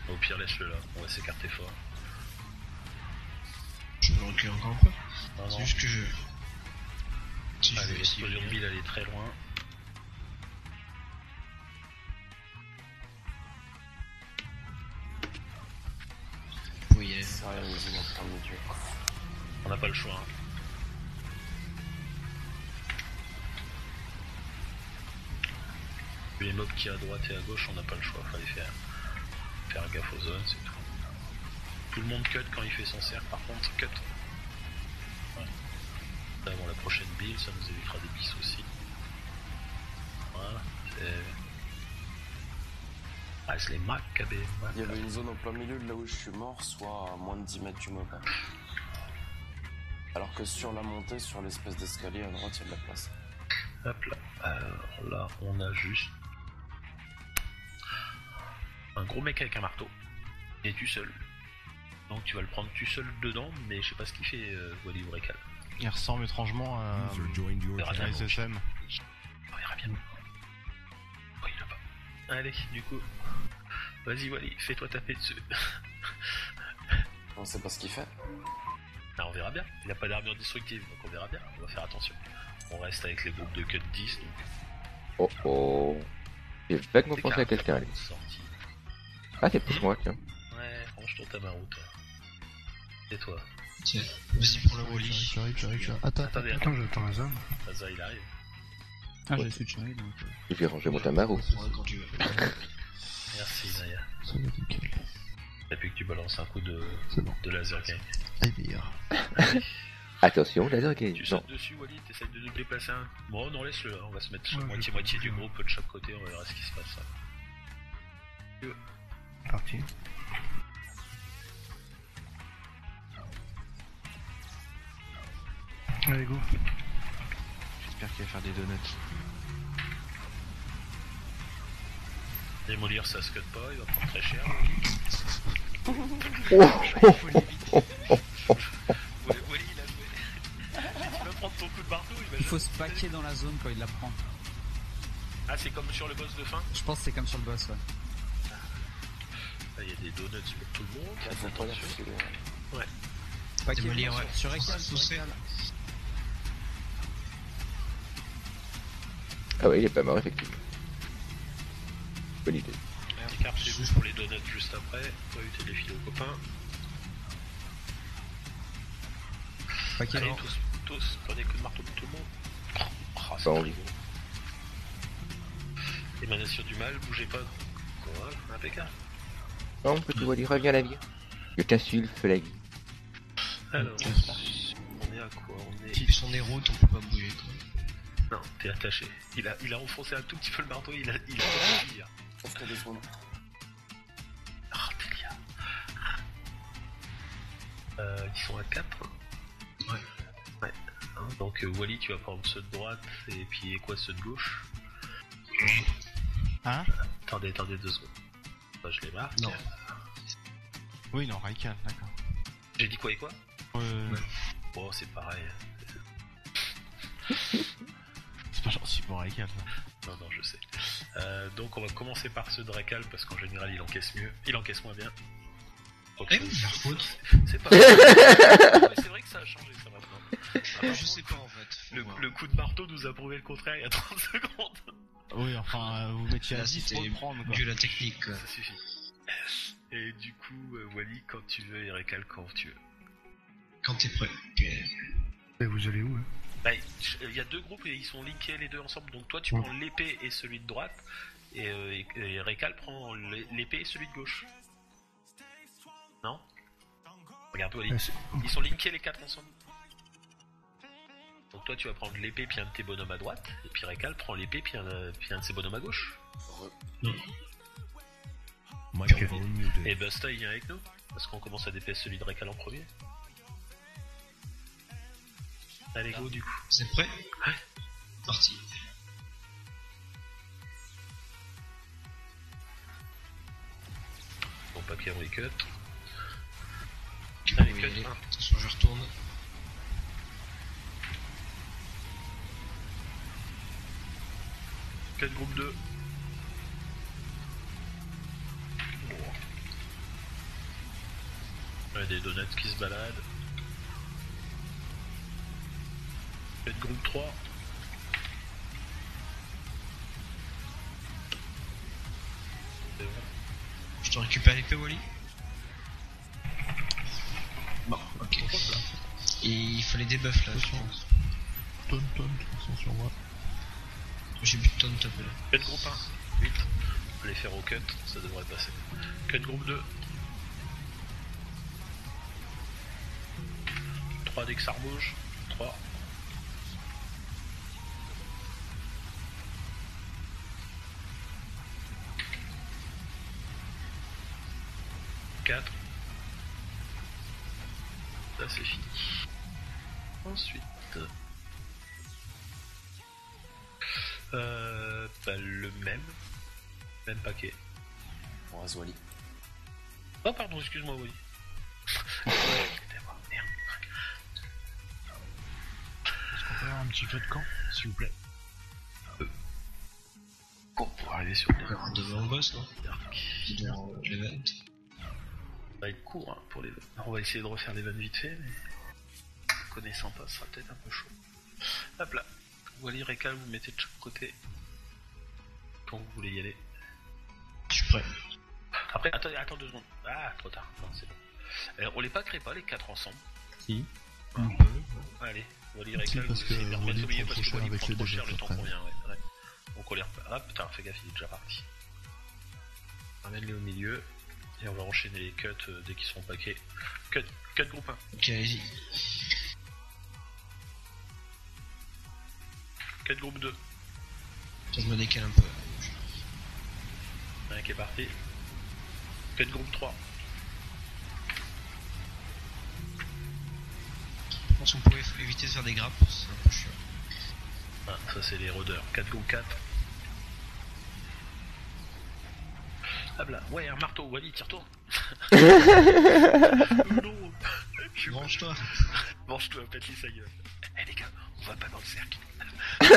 Au pire, laisse-le là, on va s'écarter fort. Je peux reculer encore un peu. Non, C'est non. juste que je... Si Allez, je veux l'explosion de essayer. ville, elle est très loin. Oui, elle C'est rien, ils ont plein de milieu. On n'a pas le choix. Hein. Les mobs qui à droite et à gauche, on n'a pas le choix, fallait faire gaffe aux zones, c'est tout. Tout le monde cut quand il fait son cercle, par contre, cut. Ouais. Avant la prochaine build, ça nous évitera des bis aussi. Voilà, c'est... Ah, c'est les Maccabées. Il y avait une zone en plein milieu de là où je suis mort, soit à moins de 10 mètres du mob. Alors que sur la montée, sur l'espèce d'escalier à droite, il y a de la place. Hop là. Alors là, on a juste un gros mec avec un marteau. Et tu seul. Donc tu vas le prendre tu seul dedans, mais je sais pas ce qu'il fait, Wally ou Récal. Il ressemble étrangement à bien. SSM. On verra bien. Oh, il l'a pas. Allez, du coup. Vas-y, Wally, fais-toi taper dessus. On sait pas ce qu'il fait. Ah, on verra bien. Il n'a pas d'armure destructive, donc on verra bien. On va faire attention. On reste avec les groupes de cut 10, donc. Oh oh. J'ai vaguement pensé à quelqu'un, allez. Ah, c'est plus moi, tiens. Ouais, franchement, ta main toi. Et toi. Tiens, vas-y pour le Wally. J'arrive. Attendez, Attends, j'attends Azam. Azar, il arrive. Ah, j'ai switché en heal donc. Je vais ranger mon Tamaro. Ouais, quand tu veux. Merci, Naya. Ça va nickel. Et puis que tu balances un coup de bon. laser gang. Attention, laser game. Tu sautes dessus, Wally, t'essayes de nous déplacer un. Bon, non, laisse-le, on va se mettre sur moitié-moitié du groupe de chaque côté, on verra ce qui se passe. Parti. Allez, go. J'espère qu'il va faire des donuts. Démolir, ça se cut pas, il va prendre très cher. Wally, il a joué. Tu vas prendre ton coup de marteau, Il faut se paquer dans la zone quand il la prend. Ah, c'est comme sur le boss de fin? Je pense que c'est comme sur le boss, ouais. Il y a des donuts pour tout le monde. Attention. Ouais. Paquet, Démolir, ouais. sur Recal, sur Poussé. Recal. Ah ouais, il est pas mort, effectivement. Bonne idée. Écartez-vous pour les donuts juste après. On va éviter les filets aux copains. Paquet, allez, mort. tous, prenez coup de marteau pour tout le monde. Oh, c'est Pas très envie. beau. Émanation du mal, bougez pas. Quoi, impeccable. Non, petit Wally, reviens à la vie. Je t'insulte la vie. Alors, on est à quoi? On est... Si son est route, on peut pas bouger, quoi. Non, t'es attaché. Il a enfoncé un tout petit peu le marteau, il a pas pu finir. Reste 2 secondes. Ah, Télia. Ils sont à 4. Ouais. Hein, donc Wally, tu vas prendre ceux de droite et puis quoi, ceux de gauche. Hein? Attendez 2 secondes. Bah, je les marque. Non. Oui, non, Raikal, d'accord. J'ai dit quoi et quoi? Ouais. Bon, c'est pareil. C'est pas gentil pour Raikal, ça. Non, je sais. Donc on va commencer par ceux de Recal parce qu'en général il encaisse mieux. Il encaisse moins bien. Donc, la faute. C'est pas vrai. C'est vrai que ça a changé ça maintenant. Ah, je sais pas en fait. Le coup de marteau nous a prouvé le contraire il y a 30 secondes. Oui, enfin, vous mettiez à 10 pour le prendre, quoi. Dieu la technique, quoi. Ça suffit. Et du coup, Wally, quand tu veux, et Recal quand tu veux. Quand t'es prêt. Et vous allez où, hein? Bah, il y a 2 groupes et ils sont linkés les deux ensemble. Donc toi tu prends l'épée et celui de droite et Recal prend l'épée et celui de gauche. Non? Regarde Wally. Ils sont linkés les 4 ensemble. Donc toi tu vas prendre l'épée puis un de tes bonhommes à droite et puis Recal prend l'épée puis un de ses bonhommes à gauche. Et Busta il vient avec nous parce qu'on commence à DPS celui de Recal en premier. Allez go du coup. C'est prêt? Ouais. Parti. Bon papier on les cut. Allez cut. Attention je retourne. Cut groupe 2. Ouais, des donuts qui se baladent. Cut groupe 3. C'est bon. Je te récupère l'épée Wally. Bon, ok. Et il faut les debuffs là, je pense. Taunt, ils sont sur moi. J'ai plus de taunt un peu là. Cut groupe 1. Vite. On va les faire au cut, ça devrait passer. Cut groupe 2. 3 dès que ça rebouge. 3. Ça c'est fini. Ensuite, bah, le même paquet. On rase Wally. Oh pardon, excuse-moi Wally. Merde. Est-ce qu'on peut avoir un petit feu de camp, s'il vous plaît? Pour arriver sur le devant le boss, non? Devant l'event. Ça va être court hein, pour les vannes. On va essayer de refaire les vannes vite fait, mais connaissant pas, ça sera peut-être un peu chaud. Hop là. Wally, Recal, vous mettez de chaque côté. Quand vous voulez y aller. Je suis prêt. Après, attends 2 secondes. Ah, trop tard. Non, c'est bon. Alors, on les packerait pas les 4 ensemble. Si. Un peu. Allez, Wally, Recal, parce vous que essayez de les remettre au milieu parce que Wally avec prend les trop cher dégâts le temps après. qu'on vient, ouais. Donc on les repère. Ah putain, fais gaffe, il est déjà parti. Ramène-les au milieu. Et on va enchaîner les cuts dès qu'ils seront paquets. Cut groupe 1. Ok, allez-y. Cut groupe 2. Je me décale un peu. Un qui est parti. Cut groupe 3. Je pense qu'on pouvait éviter de faire des grappes, c'est un peu chiant. Ah, ça c'est les rôdeurs. 4 groupe 4. Ah là, ouais, un marteau, Wally, tire-toi. Non, Venge-toi. Venge-toi, pète-lui sa gueule. Eh les gars, on va pas dans le cercle. Allez.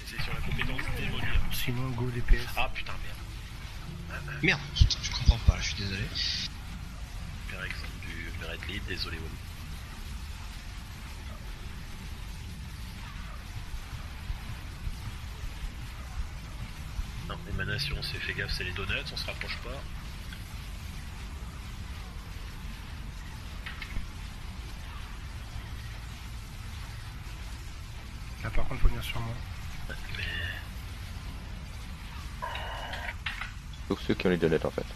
C'est sur la compétence démolir. Sinon, go DPS. Ah putain, merde. Merde, putain, je comprends pas, là, je suis désolé. Par exemple du Red Lead, désolé Wally. Non, émanation, c'est fais gaffe, c'est les donuts, on se rapproche pas. Là, par contre, faut venir sur moi. Pour ceux qui ont les donuts en fait.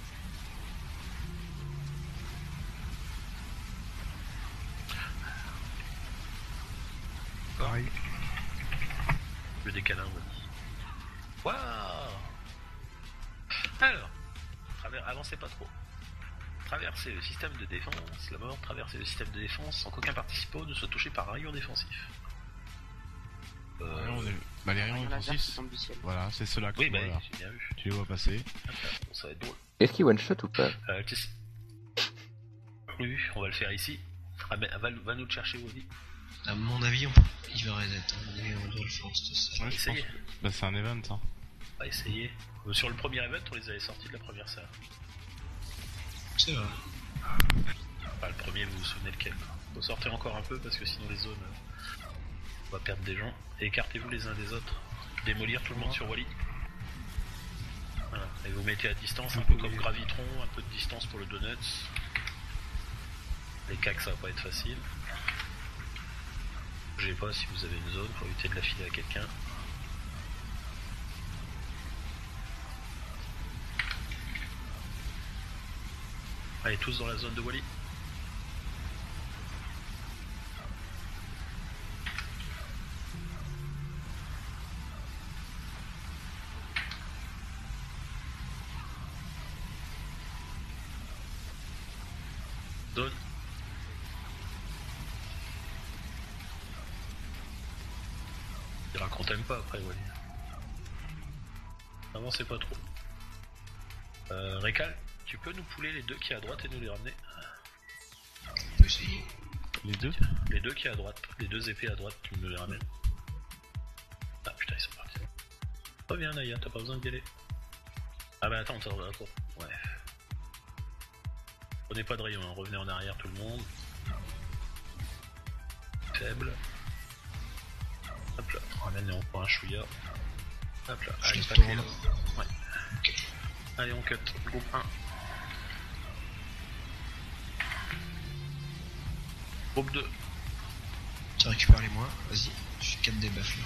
Pareil. Le décalin, Waouh. Alors, avancez pas trop. Traversez le système de défense, la mort, traversez le système de défense sans qu'aucun participant ne soit touché par un rayon défensif. Bah les rayons défensifs, voilà, c'est ceux-là que oui, tu vois, là. j'ai bien vu. Tu les vois passer. Bon, ça va être drôle. Est-ce qu'il one shot ou pas? Oui, on va le faire ici. Ah, mais va nous le chercher, Wally. À mon avis, il va reset. À mon avis, on doit le faire, c'est Ouais, essayez. Bah c'est un event, hein. On va essayer. Sur le premier event, on les avait sortis de la première salle. C'est vrai. Enfin, le premier, vous vous souvenez lequel. Faut sortir encore un peu parce que sinon les zones, on va perdre des gens. Et écartez-vous les uns des autres. Démolir tout le monde sur Wally. Voilà. Et vous mettez à distance, un peu comme Gravitron, un peu de distance pour le Donuts. Les cacs, ça va pas être facile. Bougez pas si vous avez une zone pour éviter de la filer à quelqu'un. Allez, tous dans la zone de Wally. Zone. Il dira qu'on t'aime pas après, Wally. Avancez pas trop. Récal, tu peux nous pouler les deux qui est à droite et nous les ramener? On peut essayer. Les deux? Les deux qui est à droite, les deux épées à droite, tu nous les ramènes. Ah putain, ils sont partis. Reviens Naya, t'as pas besoin d'y aller. Ah bah attends, ouais. Prenez pas de rayon, hein. Revenez en arrière tout le monde. Faible. Hop là, ramène on prend un chouïa. Hop là, allez, pas là. Ouais. Okay. Allez, on cut, groupe 1. Groupe 2. Tu récupères les moins, vas-y, je suis 4 debuffs là.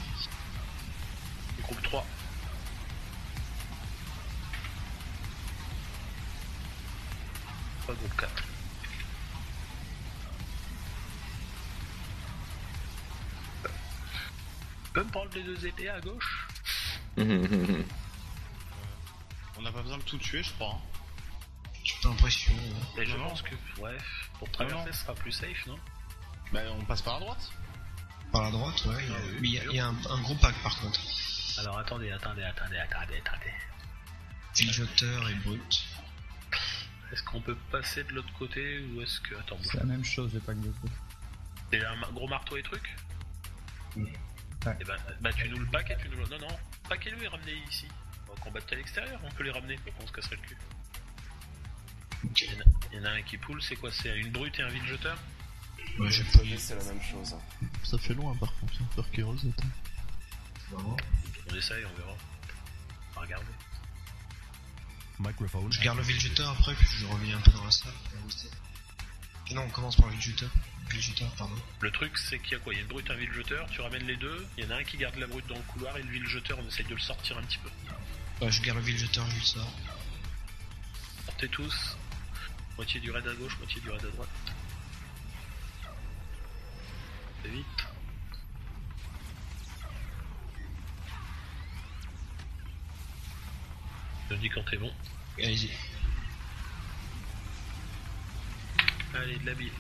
Groupe 3. Groupe 4. Peut me prendre les deux épées à gauche? On n'a pas besoin de tout tuer, je crois. Hein. J'ai pas l'impression. Et je pense que, ouais, pour traverser ce sera plus safe, non? Bah on passe par la droite. Par la droite, ouais, mais il y a un gros pack par contre. Alors attendez. Viljoteur et brut. Est-ce qu'on peut passer de l'autre côté ou est-ce que... Attends, C'est la même chose, le pack de coup. C'est un gros marteau et truc? Ouais. Et bah tu nous le pack et tu nous le... Non, packez-le et ramenez ici. On va combattre à l'extérieur, on peut les ramener, on se casserait le cul. Okay. Il y en a un qui poule, c'est quoi? C'est une brute et un vide-jeteur? Ouais, j'ai pas eu. C'est la même chose. Ça fait loin par contre, peur qu'il reset. On essaye, on verra. On va regarder. Je garde le Viljuteur après, puis je reviens un peu dans la salle. Et non, on commence par le Viljuteur. Pardon. Le truc, c'est qu'il y a quoi? Il y a une brute et un vide-jeteur, tu ramènes les deux, il y en a un qui garde la brute dans le couloir et le vide-jeteur, on essaye de le sortir un petit peu. Bah, je garde le viljeteur, je le sors. Sortez tous. Moitié du raid à gauche, moitié du raid à droite. C'est vite. Je dis quand t'es bon. Allez-y. Allez, de la bille.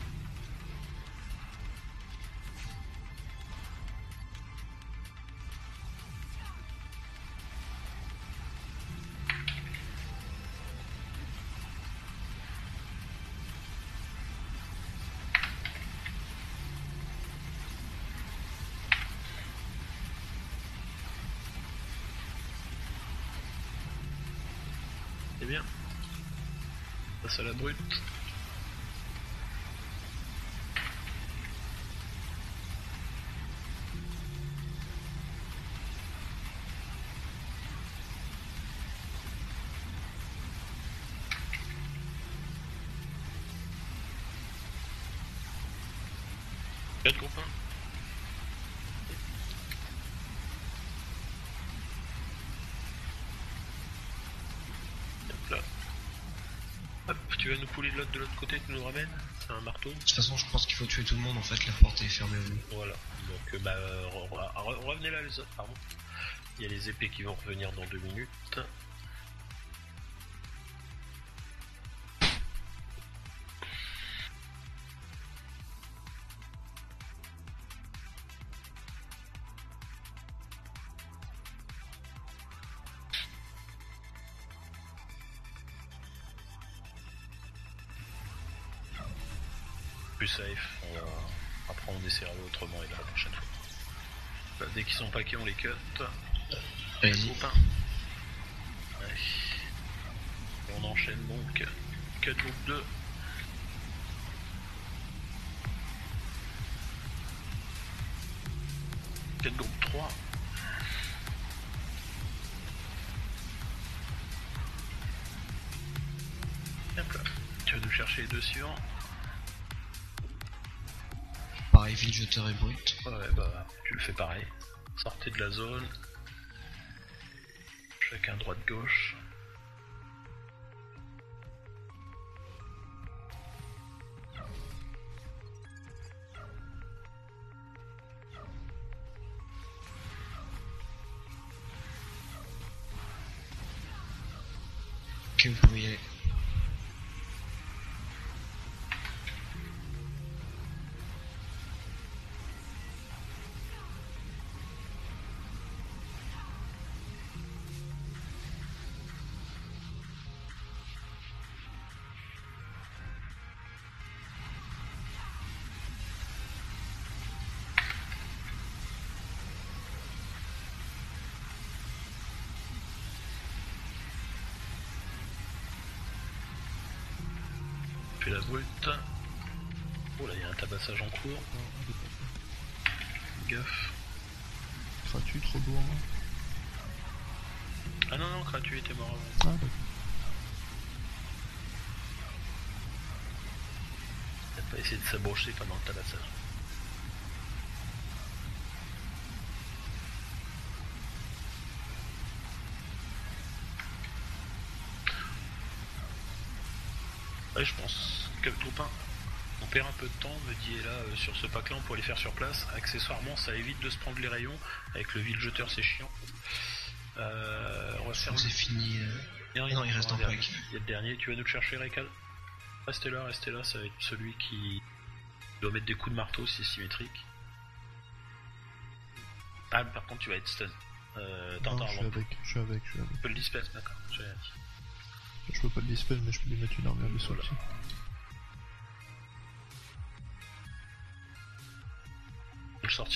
C'est bien. Passe à la brute. Quatre copains. Hop là. Hop, tu vas nous pouler de l'autre côté, tu nous ramènes. C'est un marteau. De toute façon, je pense qu'il faut tuer tout le monde en fait, la porte est fermée à nous. Voilà. Donc, revenez là les autres, pardon. Il y a les épées qui vont revenir dans 2 minutes. Plus safe, après on essaiera autrement et la prochaine fois. Bah, dès qu'ils sont paquets on les cut. Allez-y. Ouais. Et on enchaîne donc. Cut groupe 2. Cut groupe 3. Hop là. Tu vas nous chercher les 2 suivants. Pareil, viljeteur et brut. Ouais, bah, tu le fais pareil. Sortez de la zone. Chacun droite-gauche. Ok, vous pouvez y aller. Puis la brute. Oh là, il y a un tabassage en cours. Gaffe. Gratuit, trop lourd. Ah non, non, Kratu était mort avant. Ah, d'accord. Peut-être pas essayer de s'abrocher pendant le tabassage. Ouais, je pense que le troupin, on perd un peu de temps, me dit, et là, sur ce pack là on pourrait les faire sur place. Accessoirement, ça évite de se prendre les rayons. Avec le villejeteur, c'est chiant. On va faire. C'est fini. Non, il reste un pack. Il y a le dernier, tu vas nous le chercher, Rekal. Restez là, ça va être celui qui doit mettre des coups de marteau si c'est symétrique. Ah, par contre, tu vas être stun. Non, je suis avec. Tu peux le dispel, d'accord. Je peux pas le dispel, mais je peux lui mettre une armure de saut.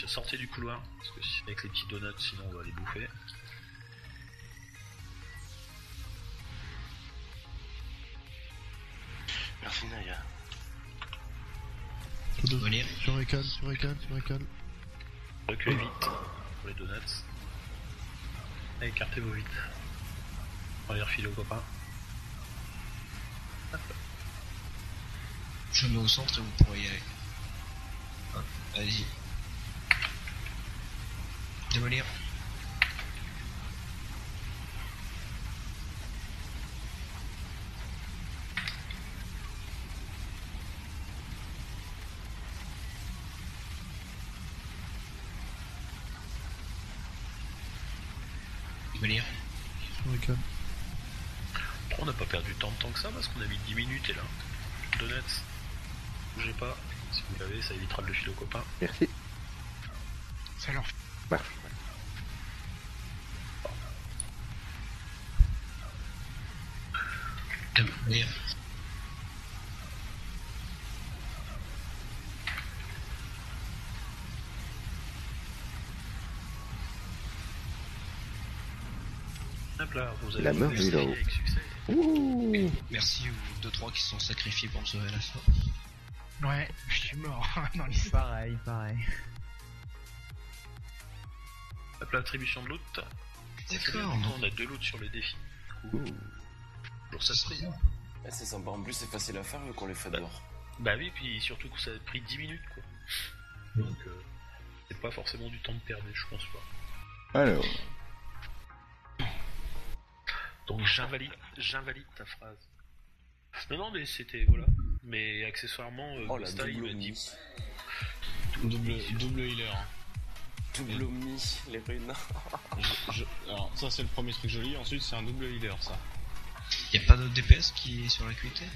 Sortez du couloir, parce que avec les petits donuts, sinon on va les bouffer. Merci Naya. Tu récales. Reculez vite pour les donuts. Allez, écartez-vous vite. On va les refiler aux copains. Hop. Je me mets au centre et vous pourrez y aller. Allez-y. Venir. Hurricane. On n'a pas perdu tant de temps que ça parce qu'on a mis 10 minutes et là. Donuts. Bougez pas. Si vous l'avez, ça évitera de le filer aux copains. Merci. Ça leur Marche. Venir. Hop là, vous avez La meuf essayé est là-haut. avec succès. Ouh. Merci aux 2-3 qui se sont sacrifiés pour me sauver à la fin. Ouais, je suis mort dans les Pareil. Hop là, attribution de loot. D'accord. On a 2 loots sur le défi. Toujours ça se fait. Ouais, c'est sympa. En plus, c'est facile à faire vu qu'on les fait dehors. Bah oui, puis surtout que ça a pris 10 minutes quoi. Donc c'est pas forcément du temps de perdu, je pense pas. Alors. Donc j'invalide ta phrase. Non mais c'était voilà. Mais accessoirement, Oh la Gusta, il double m'a dit. omni. Double healer. Double omni, les runes. Alors ça c'est le premier truc joli, ensuite c'est un double healer ça. Y'a pas d'autre DPS qui est sur l'acuité?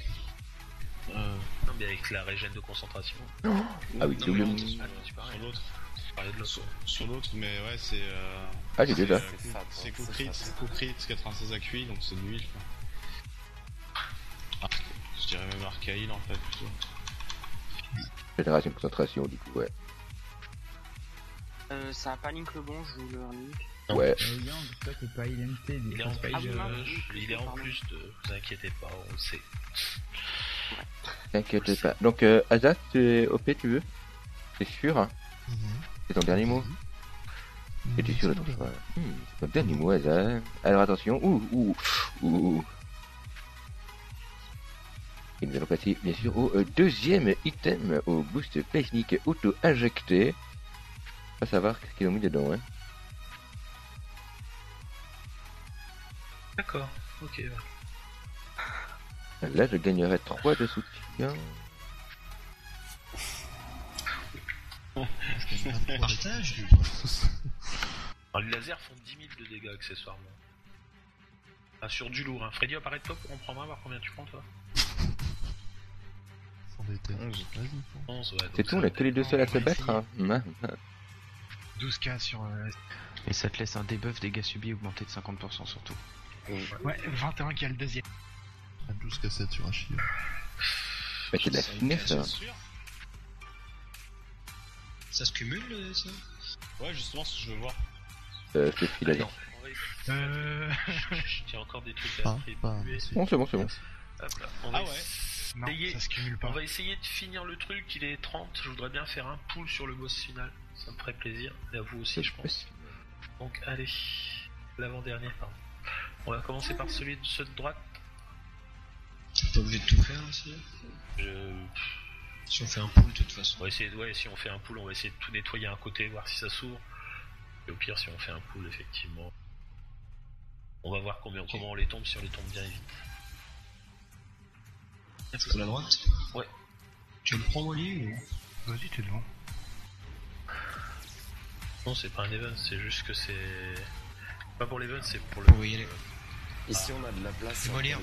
Non mais avec la régène de concentration. Ah oui, double omni. Sur l'autre. Sur l'autre, mais ouais c'est... Ah, j'ai déjà. C'est coup crit 96 AQI, donc c'est de 1000 quoi. Ah, je dirais même Archaïl en fait plutôt. Génération de concentration, du coup, ouais. Ça a pas link le bon, je vous le link. Ouais. Yang, toi t'es pas ILMT. Il est en plus, oui, il est en plus de... Vous inquiétez pas, on le sait. T'inquiète pas. Donc, Azaz, tu es OP, tu veux? C'est sûr? C'est ton dernier mot? Et tu es sûr de ton choix? C'est ton dernier mot, Azaz. Alors attention, ouh. Et nous allons passer, bien sûr, au deuxième item, au boost technique auto-injecté. Pas savoir ce qu'ils ont mis dedans, hein. D'accord, ok. Là, je gagnerai 3 de soutien. Partage. Alors, les lasers font 10 000 de dégâts accessoirement. Ah, sur du lourd, hein. Freddy, apparaît-toi pour en prendre un, voir combien tu prends toi. Sans détail. 11, ouais. C'est tout, on a que les deux seuls à se battre, hein. 12K sur... Et ça te laisse un debuff dégâts subis augmenté de 50% surtout. Ouais, 21 qui a le deuxième. 12 cassettes sur Achille. Bah, c'est de la finesse, ça. Ça se cumule, ça? Ouais, justement, ce que je veux voir. Je te file la J'ai encore des trucs à attribuer. Bon, c'est bon. Hop là. On va Non, ça se cumule pas. On va essayer de finir le truc, il est 30. Je voudrais bien faire un pool sur le boss final. Ça me ferait plaisir. Et à vous aussi, je pense. Donc, allez. L'avant-dernier, pardon. On va commencer par ceux de droite. Pas obligé de tout faire, aussi. Si on fait un pool, de toute façon. On va essayer, ouais, si on fait un pool, on va essayer de tout nettoyer un côté, voir si ça s'ouvre. Et au pire, si on fait un pool, effectivement, on va voir comment on les tombe, si on les tombe bien vite. À la droite? Ouais. Tu le prends, Wally ou... Vas-y, t'es devant. Non, c'est pas un event, c'est juste que c'est... Pas pour l'event, c'est pour le... On va y aller. Ici, on a de la place. On va lire.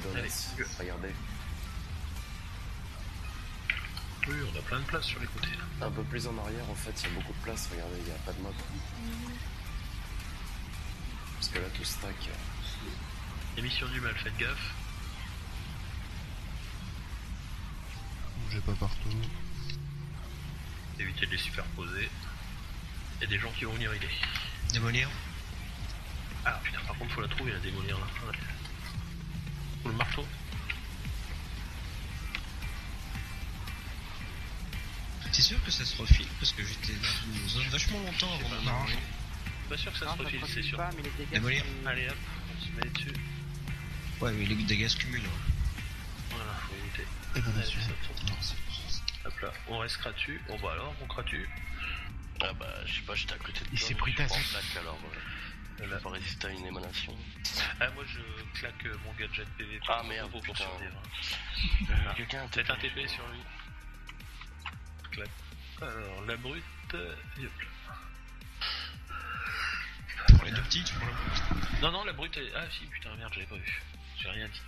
Regardez. Oui, on a plein de place sur les côtés. Là. Un peu plus en arrière, en fait, il y a beaucoup de place. Regardez, il n'y a pas de mode. Parce que là, tout stack. Émission du mal, faites gaffe. Bougez pas partout. Évitez de les superposer. Il y a des gens qui vont venir aider. Démolir. Ah putain, par contre, faut la trouver, la démolir là. Ouais. Faut le marteau. C'est sûr que ça se refile parce que j'étais dans une zone vachement longtemps avant d'en arranger. Pas sûr que ça se refile, c'est sûr. Pas, mais les dégâts Démolir. Allez hop, on se met dessus. Ouais, mais les dégâts se cumulent. Voilà, faut éviter. Évaluation. Hop là, on reste gratuit. Bon bah alors, on gratue. Ah bah, je sais pas, j'étais à côté de toi. Il s'est mais pris je ta suis pas en tête. plaque, alors je vais pas résister à une émanation. Ah, moi je claque mon gadget PVP. Ah merde, pour putain. survivre. Quelqu'un a Peut-être un TP sur lui. Clac. Alors, la brute. Yep. Pour les deux petits, tu prends la brute. Non, la brute est... Ah si, putain, merde, j'avais pas vu. J'ai rien dit.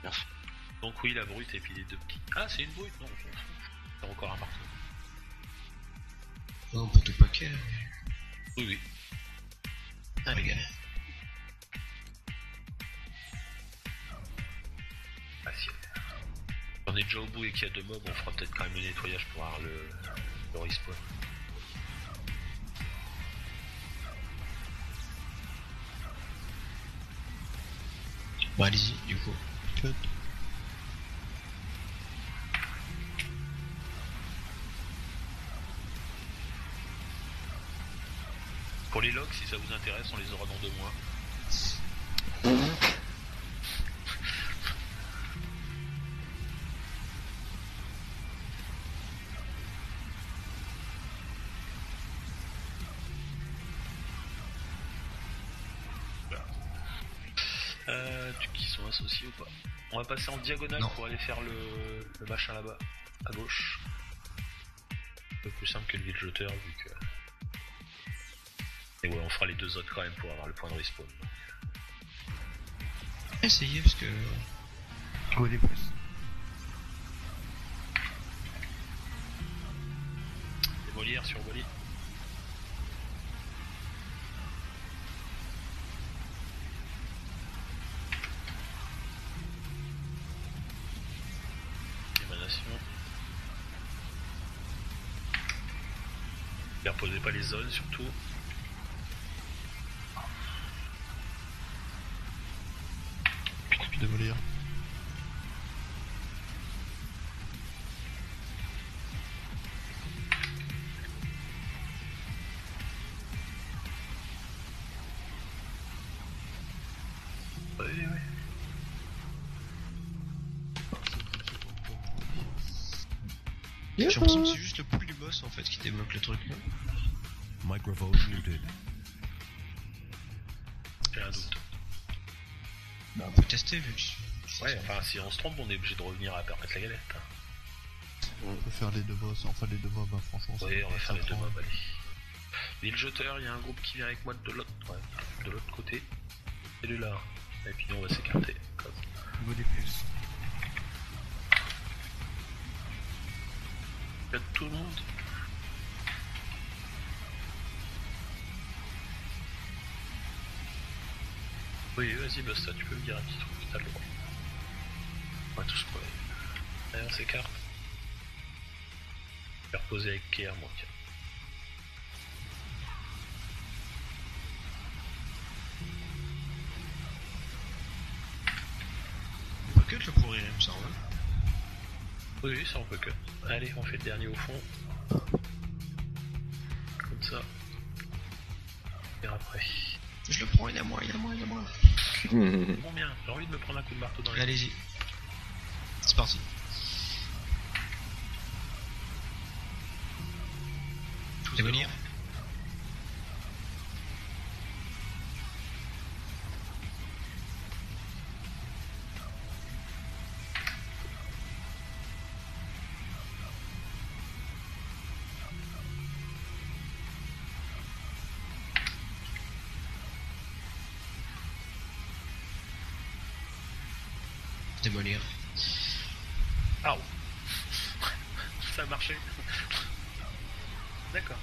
Merci. Donc oui, la brute et puis les deux petits. Ah, c'est une brute, non, on s'en fout. C'est encore un marteau. Non, on peut tout paquet, là. Oui. Ah, les gars. Ah si. On est déjà au bout et qu'il y a 2 mobs, on fera peut-être quand même le nettoyage pour avoir le respawn. Bon, allez-y, du coup. Cut. Pour les logs, si ça vous intéresse, on les aura dans 2 mois. Qui sont associés ou pas? On va passer en diagonale pour aller faire le machin là-bas, à gauche. Un peu plus simple que le vide-jeteur vu que... Et ouais, on fera les 2 autres quand même pour avoir le point de respawn. Essayez parce que... Go des plus. Démolir sur Wally. Reposez pas les zones surtout. Démolir. Oui. J'ai l'impression que c'est juste le pool du boss en fait qui débloque le truc. Microphone muted. J'ai un doute. Bon, on peut tester vu que... Ouais, enfin si on se trompe, on est obligé de revenir à permettre la galette. On peut faire les 2 boss, enfin les 2 mobs, hein, franchement. Oui, on va faire les 2 mobs, allez. Et le jeteur, il y a un groupe qui vient avec moi de l'autre côté. Celui-là. Et puis nous on va s'écarter. Go des plus. Y'a tout le monde. Oui, vas-y, Busta, tu peux me dire un petit truc, t'as le droit. On va tous crever. Allez, on s'écarte. Je vais reposer avec Kéa, moi, tiens. On peut cut le pourrir, il me semble. Oui, ça on peut cut. Allez, on fait le dernier au fond. Comme ça. Et après. Je le prends, il est à moi. Bon bien, j'ai envie de me prendre un coup de marteau dans les... Allez-y. C'est parti. Démolir. Démolir. Ah, ça a marché. D'accord.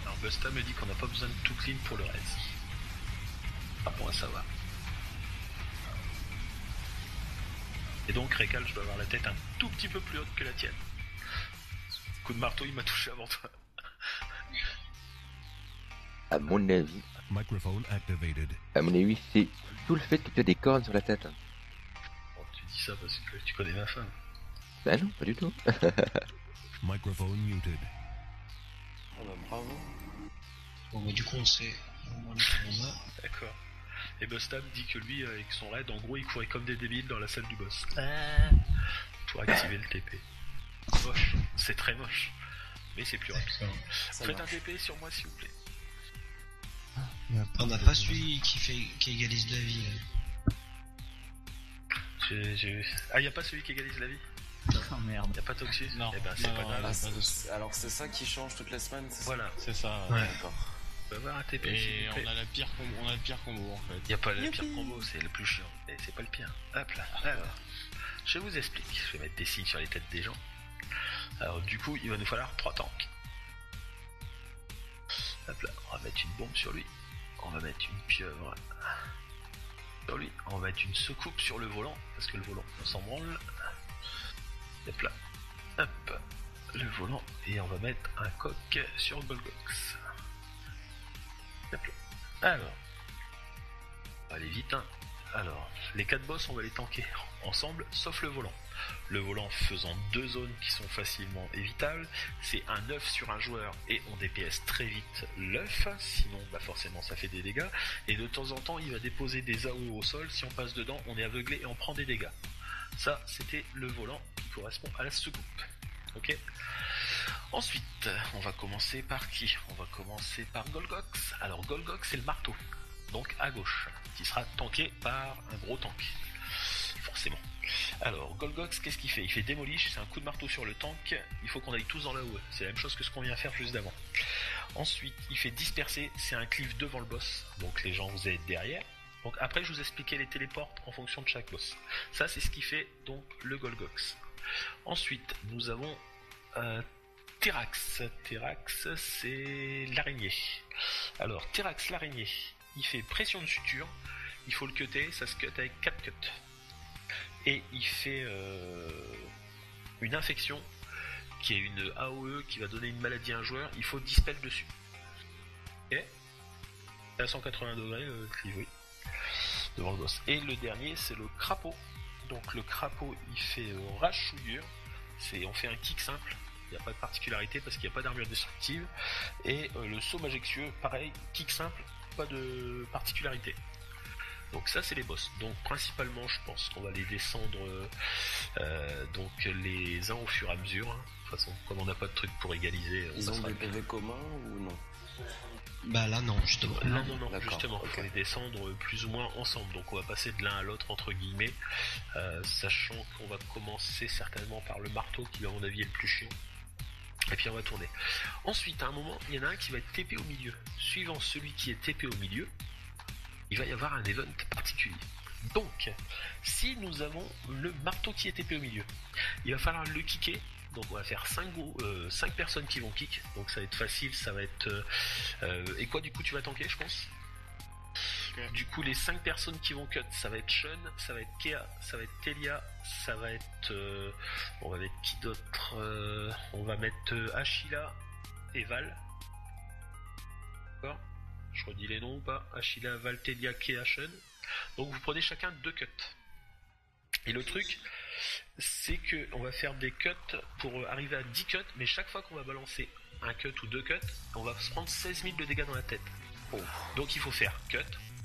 Alors Busta me dit qu'on n'a pas besoin de tout clean pour le reste. Ah bon, ça va. Et donc Récal, je dois avoir la tête un tout petit peu plus haute que la tienne. Coup de marteau, il m'a touché avant toi. À mon avis. Microphone activated. À mon avis, c'est tout le fait que tu as des cornes sur la tête. Bon, tu dis ça parce que tu connais ma femme. Bah non, pas du tout. Microphone muted. Oh bah bravo. Bon bah du coup on sait. D'accord. Et Bustam dit que lui, avec son raid, en gros, il courait comme des débiles dans la salle du boss. Pour activer le TP. Moche. C'est très moche. Mais c'est plus rapide. Faites un TP sur moi, s'il vous plaît. On n'a pas celui qui égalise la vie. Ah, y a pas celui qui égalise la vie? Oh merde. Y'a pas Toxus? Non. Eh ben c'est pas grave. Alors c'est ça qui change toutes les semaines, c'est ça? Voilà, c'est ça. Ouais. D'accord. On peut avoir un TP. Et on a le pire combo en fait. Y'a pas le pire combo, c'est le plus chiant. Et c'est pas le pire. Hop là. Alors, je vous explique. Je vais mettre des signes sur les têtes des gens. Alors du coup, il va nous falloir 3 tanks. Hop là, on va mettre une bombe sur lui. On va mettre une pieuvre sur lui. On va mettre une soucoupe sur le volant, parce que le volant, on s'en branle. Hop là. Hop. Le volant. Et on va mettre un coq sur Golgox. Hop là. Alors. On va aller vite, hein. Alors, les 4 boss, on va les tanker ensemble, sauf le volant. Le volant faisant 2 zones qui sont facilement évitables, c'est un œuf sur un joueur et on DPS très vite l'œuf, sinon bah forcément ça fait des dégâts, et de temps en temps il va déposer des AOE au sol, si on passe dedans on est aveuglé et on prend des dégâts. Ça c'était le volant qui correspond à la soucoupe. Ok. Ensuite, on va commencer par qui? On va commencer par Golgox. Alors Golgox c'est le marteau, donc à gauche, qui sera tanké par un gros tank. Forcément. Alors, Golgox, qu'est-ce qu'il fait? Il fait démolish, c'est un coup de marteau sur le tank, il faut qu'on aille tous dans la OE. C'est la même chose que ce qu'on vient faire juste d'avant. Ensuite, il fait disperser, c'est un cleave devant le boss, donc les gens vous êtes derrière. Donc après, je vous expliquais les téléportes en fonction de chaque boss. Ça, c'est ce qui fait donc le Golgox. Ensuite, nous avons Terax. Terax, c'est l'araignée. Alors, Terax, l'araignée, il fait pression de suture, il faut le cutter, ça se cut avec 4 cuts. Et il fait une infection qui est une AOE qui va donner une maladie à un joueur, il faut dispel dessus. Ok. À 180 degrés le cleave, oui. Devant le boss. Et le dernier c'est le crapaud. Donc le crapaud il fait rachouillure, on fait un kick simple, il n'y a pas de particularité parce qu'il n'y a pas d'armure destructive. Et le saut majestueux, pareil, kick simple, pas de particularité. Donc ça c'est les boss. Donc principalement je pense qu'on va les descendre donc les uns au fur et à mesure. Hein. De toute façon, comme on n'a pas de truc pour égaliser, ils ont des PV communs ou non? Bah là non, justement. Non, justement, il faut les descendre plus ou moins ensemble. Donc on va passer de l'un à l'autre entre guillemets, sachant qu'on va commencer certainement par le marteau qui à mon avis est le plus chiant. Et puis on va tourner. Ensuite à un moment, il y en a un qui va être TP au milieu. Suivant celui qui est TP au milieu, il va y avoir un event particulier. Donc, si nous avons le marteau qui est TP au milieu, il va falloir le kicker. Donc on va faire 5 personnes qui vont kick. Donc ça va être facile, ça va être... et quoi du coup tu vas tanker je pense? Okay. Du coup les 5 personnes qui vont cut, ça va être Shun, ça va être Kea, ça va être Telia, ça va être... on va mettre qui d'autre? On va mettre Ashila et Val. D'accord? Je redis les noms ou pas? Ashila, Val, Telia, Kea, Shun. Donc vous prenez chacun 2 cuts. Et le truc, c'est que on va faire des cuts pour arriver à 10 cuts, mais chaque fois qu'on va balancer un cut ou 2 cuts, on va se prendre 16 000 de dégâts dans la tête. Oh. Donc il faut faire cut,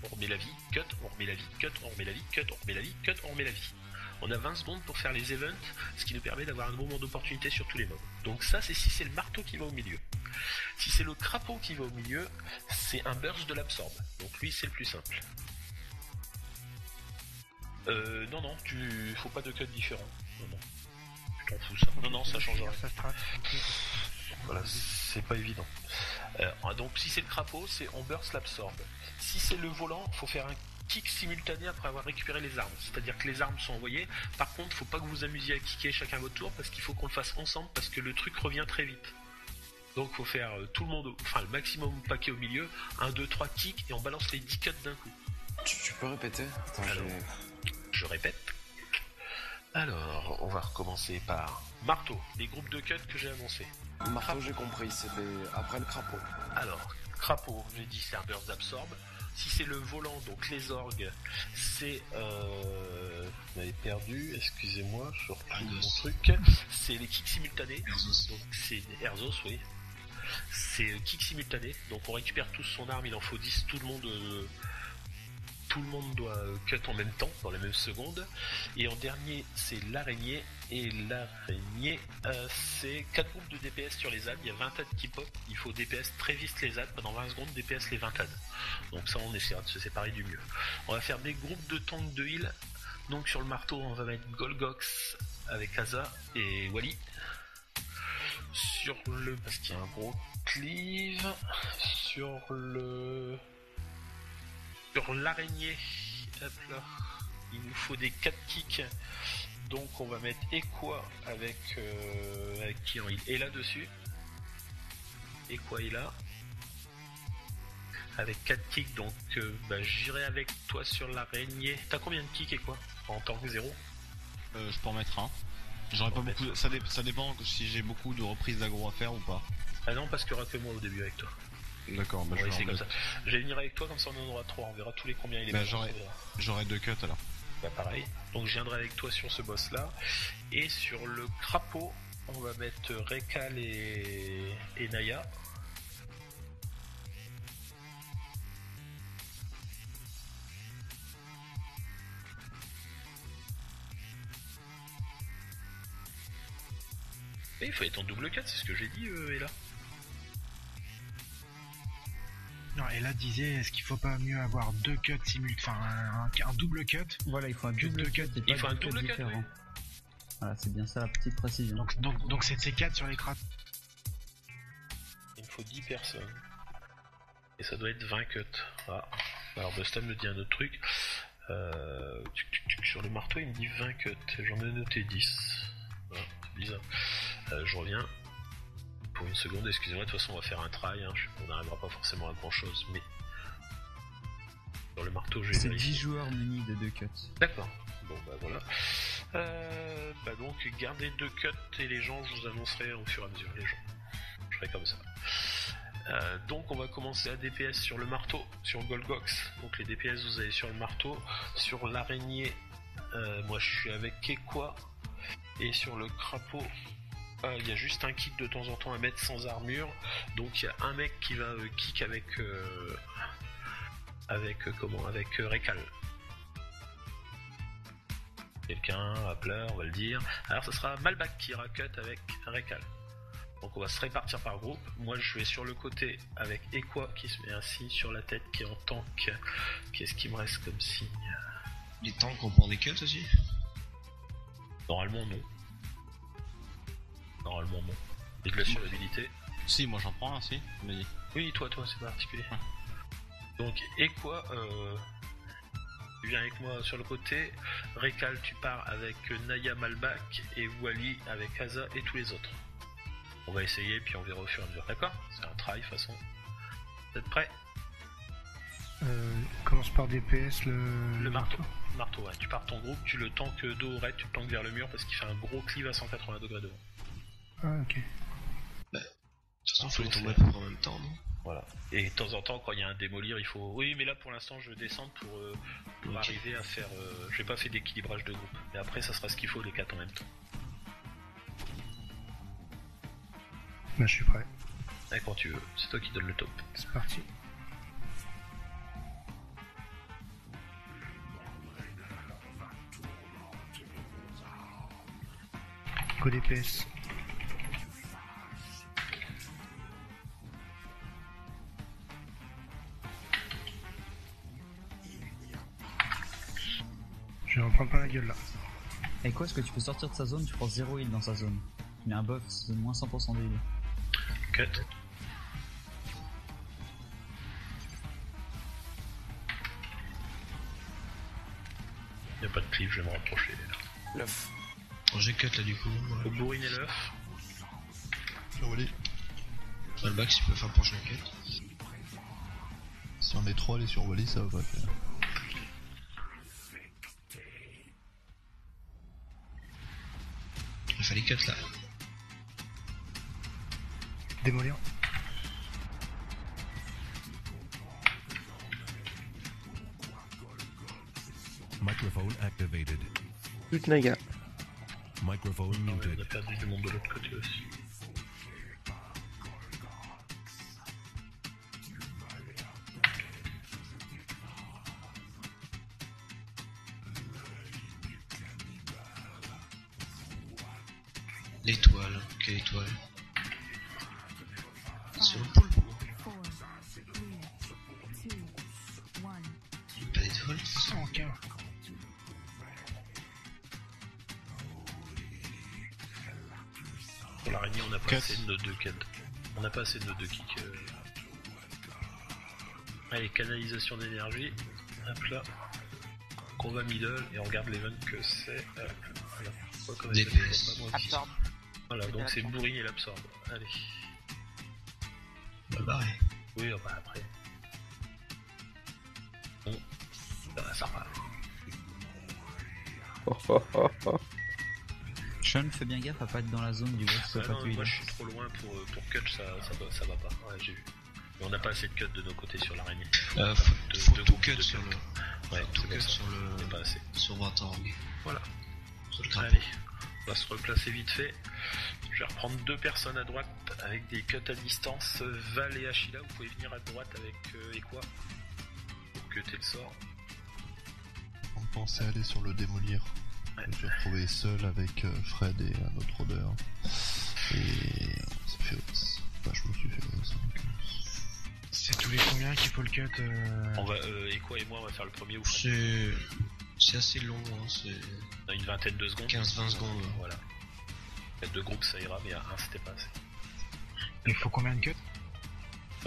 on remet la vie, cut, on remet la vie, cut, on remet la vie, cut, on remet la vie, cut, on remet la vie. On a 20 secondes pour faire les events, ce qui nous permet d'avoir un moment d'opportunité sur tous les mobs. Donc ça, c'est si c'est le marteau qui va au milieu. Si c'est le crapaud qui va au milieu, c'est un burst de l'absorbe. Donc lui, c'est le plus simple. Non, faut pas de cut différents. Non. Tu t'en fous ça. Non, ça change rien. Voilà, c'est pas évident. Donc si c'est le crapaud, c'est on burst l'absorbe. Si c'est le volant, faut faire un kick simultané après avoir récupéré les armes. C'est-à-dire que les armes sont envoyées. Par contre, faut pas que vous vous amusiez à kicker chacun votre tour parce qu'il faut qu'on le fasse ensemble parce que le truc revient très vite. Donc faut faire tout le monde, enfin le maximum paquet au milieu, 1, 2, 3 kicks et on balance les 10 cuts d'un coup. Tu peux répéter? Alors, je répète. Alors, on va recommencer par marteau, les groupes de cuts que j'ai annoncés. Marteau, j'ai compris, c'est après le crapaud. Alors, crapaud, j'ai dit c'est un burst d'absorbe. Si c'est le volant, donc les orgues, c'est... Vous m'avez perdu, excusez-moi, je retrouve mon truc. C'est les kicks simultanés. Donc c'est Erzos, oui. C'est kick simultané, donc on récupère tous son arme, il en faut 10, tout le monde doit cut en même temps, dans les mêmes secondes. Et en dernier, c'est l'araignée. Et l'araignée, c'est 4 groupes de DPS sur les ânes. Il y a 20 ânes qui pop. Il faut DPS très vite les ânes. Pendant 20 secondes, DPS les 20 ânes. Donc ça, on essaiera de se séparer du mieux. On va faire des groupes de tanks de heal. Donc sur le marteau, on va mettre Golgox avec Asa et Wally. Sur le... parce qu'il y a un gros cleave. Sur l'araignée. Hop là. Il nous faut des 4 kicks. Donc on va mettre Equa avec qui en heal. Et là dessus. Equa est là. Avec 4 kicks, donc j'irai avec toi sur l'araignée. T'as combien de kicks et quoi en tant que 0? Je peux en mettre un. J'aurais pas beaucoup. Ça dépend si j'ai beaucoup de reprises d'aggro à faire ou pas. Ah non, parce qu'il y aura que moi au début avec toi. D'accord, je vais essayer comme ça. Je vais venir avec toi, comme ça on en aura 3. On verra tous les combien il est. J'aurai 2 cuts alors. Bah pareil. Donc je viendrai avec toi sur ce boss là. Et sur le crapaud, on va mettre Rekal et Naya. Il faut être en double cut, c'est ce que j'ai dit, Ella. Non, Ella disait, est-ce qu'il faut pas mieux avoir 2 cuts simultanés, enfin un double cut? Voilà, il faut un double cut. Il faut un double cut, différent. Oui. Voilà, c'est bien ça la petite précision. Donc c'est de ces 4 sur les crânes. Il me faut 10 personnes. Et ça doit être 20 cuts. Ah. Alors Bustam me dit un autre truc. Sur le marteau, il me dit 20 cuts. J'en ai noté 10. Ah, c'est bizarre. Je reviens pour une seconde, excusez-moi, de toute façon on va faire un try, hein. On n'arrivera pas forcément à grand chose, mais sur le marteau je vais c'est vérifier. 10 joueurs munis de 2 cuts. D'accord, bon bah voilà. Donc gardez 2 cuts et les gens je vous annoncerai au fur et à mesure, les gens. Je ferai comme ça. Donc on va commencer à DPS sur le marteau, sur Golgox. Donc les DPS vous avez sur le marteau, sur l'araignée, moi je suis avec Equa. Et sur le crapaud, il y a juste un kick de temps en temps à mettre sans armure. Donc il y a un mec qui va kick avec Rekal. Quelqu'un à pleurer, on va le dire. Alors ça sera Malbac qui ira cut avec Rekal. Donc on va se répartir par groupe. Moi je vais sur le côté avec Equa qui se met ainsi sur la tête, qui est en tank. Qu'est-ce qui me reste comme signe? Les tanks on prend des cuts aussi? Normalement non. Et de la survivabilité. Si, moi j'en prends un, si. Mais... Oui, toi, c'est pas particulier. Donc, Equa, tu viens avec moi sur le côté. Rekal, tu pars avec Naya, Malbac et Wally avec Asa et tous les autres. On va essayer, puis on verra au fur et à mesure. D'accord? C'est un try, de toute façon. Vous êtes prêts? Commence par DPS le marteau. Marteau, ouais. Tu pars ton groupe, tu le tankes dos au raid, tu le tankes vers le mur parce qu'il fait un gros cleave à 180 degrés devant. Ah, ok. De toute façon, faut les tomber en même temps, non? Voilà. Et de temps en temps, quand il y a un démolir, il faut... Oui, mais là, pour l'instant, je vais descendre pour arriver à faire... J'ai pas fait d'équilibrage de groupe. Mais après, ça sera ce qu'il faut, les 4 en même temps. Bah, je suis prêt. Et quand tu veux. C'est toi qui donne le top. C'est parti. Go DPS. Je vais en prendre plein la gueule là. Et quoi, est-ce que tu peux sortir de sa zone? Tu prends 0 heal dans sa zone. Il a un buff, c'est moins 100% de heal. Cut. Y'a pas de clip, je vais me rapprocher. L'œuf. J'ai cut là du coup. Faut bourriner l'œuf. Sur Wally. Le bac s'il peut faire pour chaque cut. Si on est 3 aller sur Wally, ça va pas le faire. Il fallait cut là. Démolir. Microphone activated. Toute Naya. Microphone muted. On a perdu du monde de l'autre côté aussi. L'étoile, quelle étoile? Sur le poule. Pas d'étoile? 115. l'araignée, on n'a pas assez de notes de kick. On n'a pas assez de notes de kick. Allez, canalisation d'énergie. Hop là. On va middle et on regarde l'event que c'est. Voilà. DPS. Absorbe. Voilà, donc c'est bourrine et l'absorbe. Allez. Bah ouais. Oui, bah après. Bon. Ça va. Sean, fais bien gaffe à pas être dans la zone du boss. Non, moi je suis trop loin pour cut, ça va pas. Ouais, j'ai vu. Mais on n'a pas assez de cut de nos côtés sur l'araignée. Faut tout cut sur le... Ouais, tout cut sur le... C'est pas assez. Sur Vratorg. Voilà. Sur le crapaud. Allez, on va se replacer vite fait. Je vais reprendre 2 personnes à droite avec des cuts à distance. Val et Achilla, vous pouvez venir à droite avec Equa pour cutter le sort. On pensait aller sur le démolir. Ouais. Je vais retrouver seul avec Fred et un autre rôdeur. Et ça fait os. Enfin, je me suis fait os. C'est tous les combien qu'il faut le cut On va, Equa et moi, on va faire le premier ou Fred. C'est assez long, hein, c'est... On a une vingtaine de secondes. 15-20 secondes. Voilà. Il y a 2 groupes, ça ira, mais à 1 c'était pas assez. Il faut combien de cuts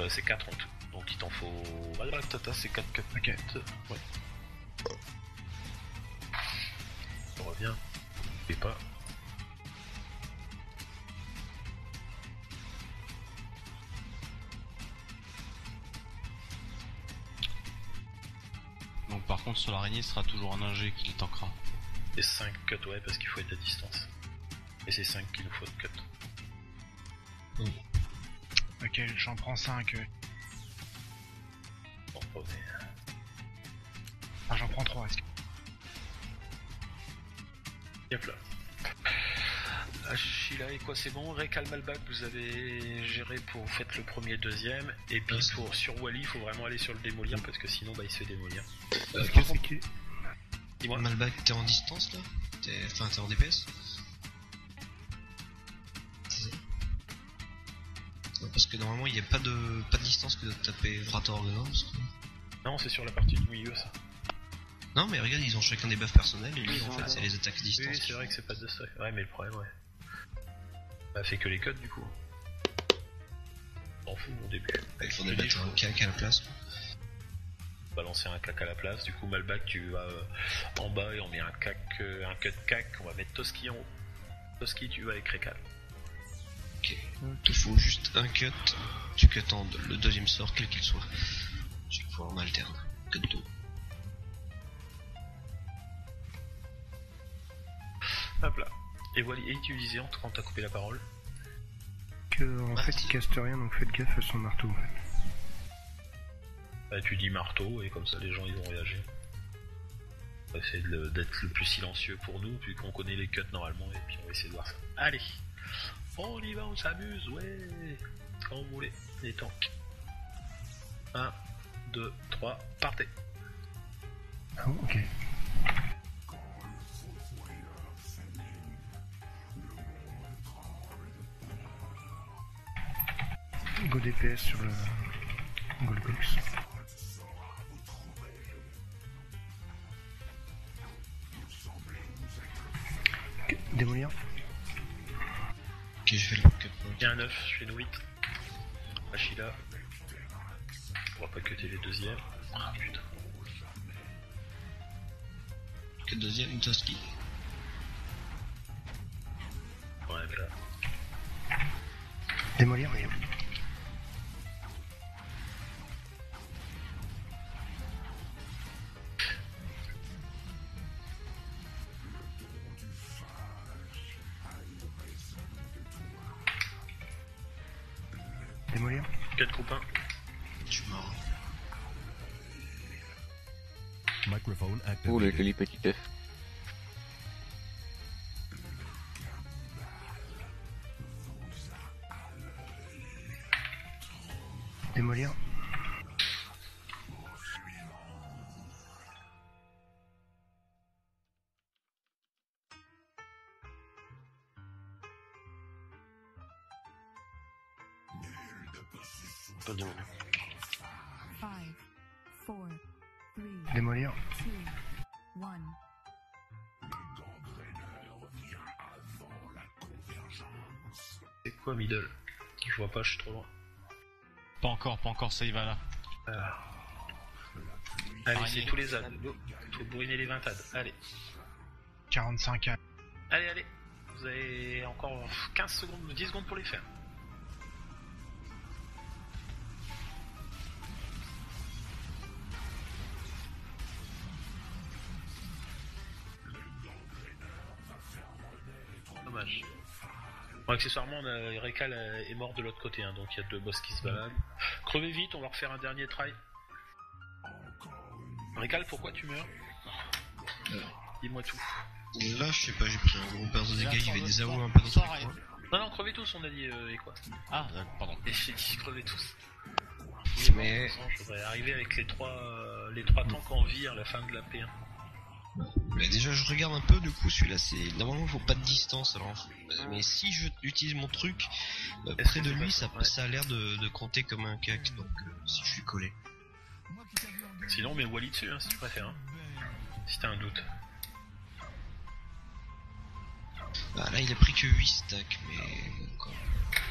C'est 4 en tout. Donc il t'en faut... Voilà, tata, c'est 4 cuts. Ok. Ouais. On revient. Et pas. Donc par contre sur l'araignée ce sera toujours un ingé qui le tankera. Et 5 cuts, ouais, parce qu'il faut être à distance. Et c'est 5 qu'il nous faut de cut. Ok, j'en prends 5. Bon, prenez. Ah, j'en prends 3, est-ce que... Yep là. Achilla et quoi, c'est bon. Récal Malbac, vous avez géré pour vous faites le premier et deuxième. Et puis pour sur Wally, il faut vraiment aller sur le démolir parce que sinon bah il se fait démolir. Dis-moi. Malbac, t'es en distance là? T'es en DPS? Parce que normalement il n'y a pas de distance que de taper Vratorg, non? Non, c'est sur la partie du milieu ça. Non mais regarde, ils ont chacun des buffs personnels et lui en fait c'est les attaques distance. Oui, c'est vrai que c'est pas de ça. Ouais, mais le problème, ouais. Ça fait que les codes du coup. T'en fous au début. Il faudrait mettre un cac à la place. Balancer un cac à la place. Du coup, Malbac, tu vas en bas et on met un cut cac. On va mettre Toski en haut. Toski, tu vas avec Récal. Ok. Il faut juste un cut. Tu cut en le deuxième sort, quel qu'il soit. Chaque fois on alterne. Cut 2. Hop là. Et voilà, et tu disais quand t'as coupé la parole que en fait il caste rien, donc faites gaffe à son marteau. Bah tu dis marteau et comme ça les gens ils vont réagir. On va essayer d'être le plus silencieux pour nous, puis qu'on connaît les cuts normalement, et puis on va essayer de voir ça. Allez, on y va, on s'amuse, ouais. Quand vous voulez, les tanks. 1, 2, 3, partez. Ah ok. Go DPS sur le Golgox. Okay. Démolir. Ok, je fais le cut. Il y a un 9, je fais une 8. Achilla. On va pas cutter les deuxièmes. Ah putain. Cut deuxième, une Toski. Ouais, là. Démolir, oui. Démolir. 4 copains. Je suis mort. Oh le joli petit œuf. Démolir. Pas de démolir. Démolir. Quoi, middle? Je vois pas, je suis trop loin. Pas encore, ça y va là. Allez, c'est tous les ads. Go. Faut bourriner les 20 ads. Allez. 45 ads. Allez. Vous avez encore 15 secondes, 10 secondes pour les faire. Dommage. Bon, accessoirement, Rekal est mort de l'autre côté, hein, donc il y a 2 boss qui se baladent. Crevez vite, on va refaire un dernier try. Rekal, pourquoi tu meurs? Dis-moi tout. Là, je sais pas, j'ai pris un gros perte de dégâts, il y avait des AO un peu dans tous les coins. Non, crevez tous, on a dit, et quoi? Ah, pardon. Et j'ai dit crevez tous. Mais... Je voudrais arriver avec les trois tanks en vie à la fin de la P1. Mais déjà, je regarde un peu, du coup, celui-là, c'est... Normalement, il faut pas de distance, alors... Mais si je utilise mon truc, près de lui, ça a l'air de compter comme un cac, donc si je suis collé. Sinon, mets Wally dessus, hein, si tu préfères. Hein. Si t'as un doute. Bah là, il a pris que 8 stacks, mais...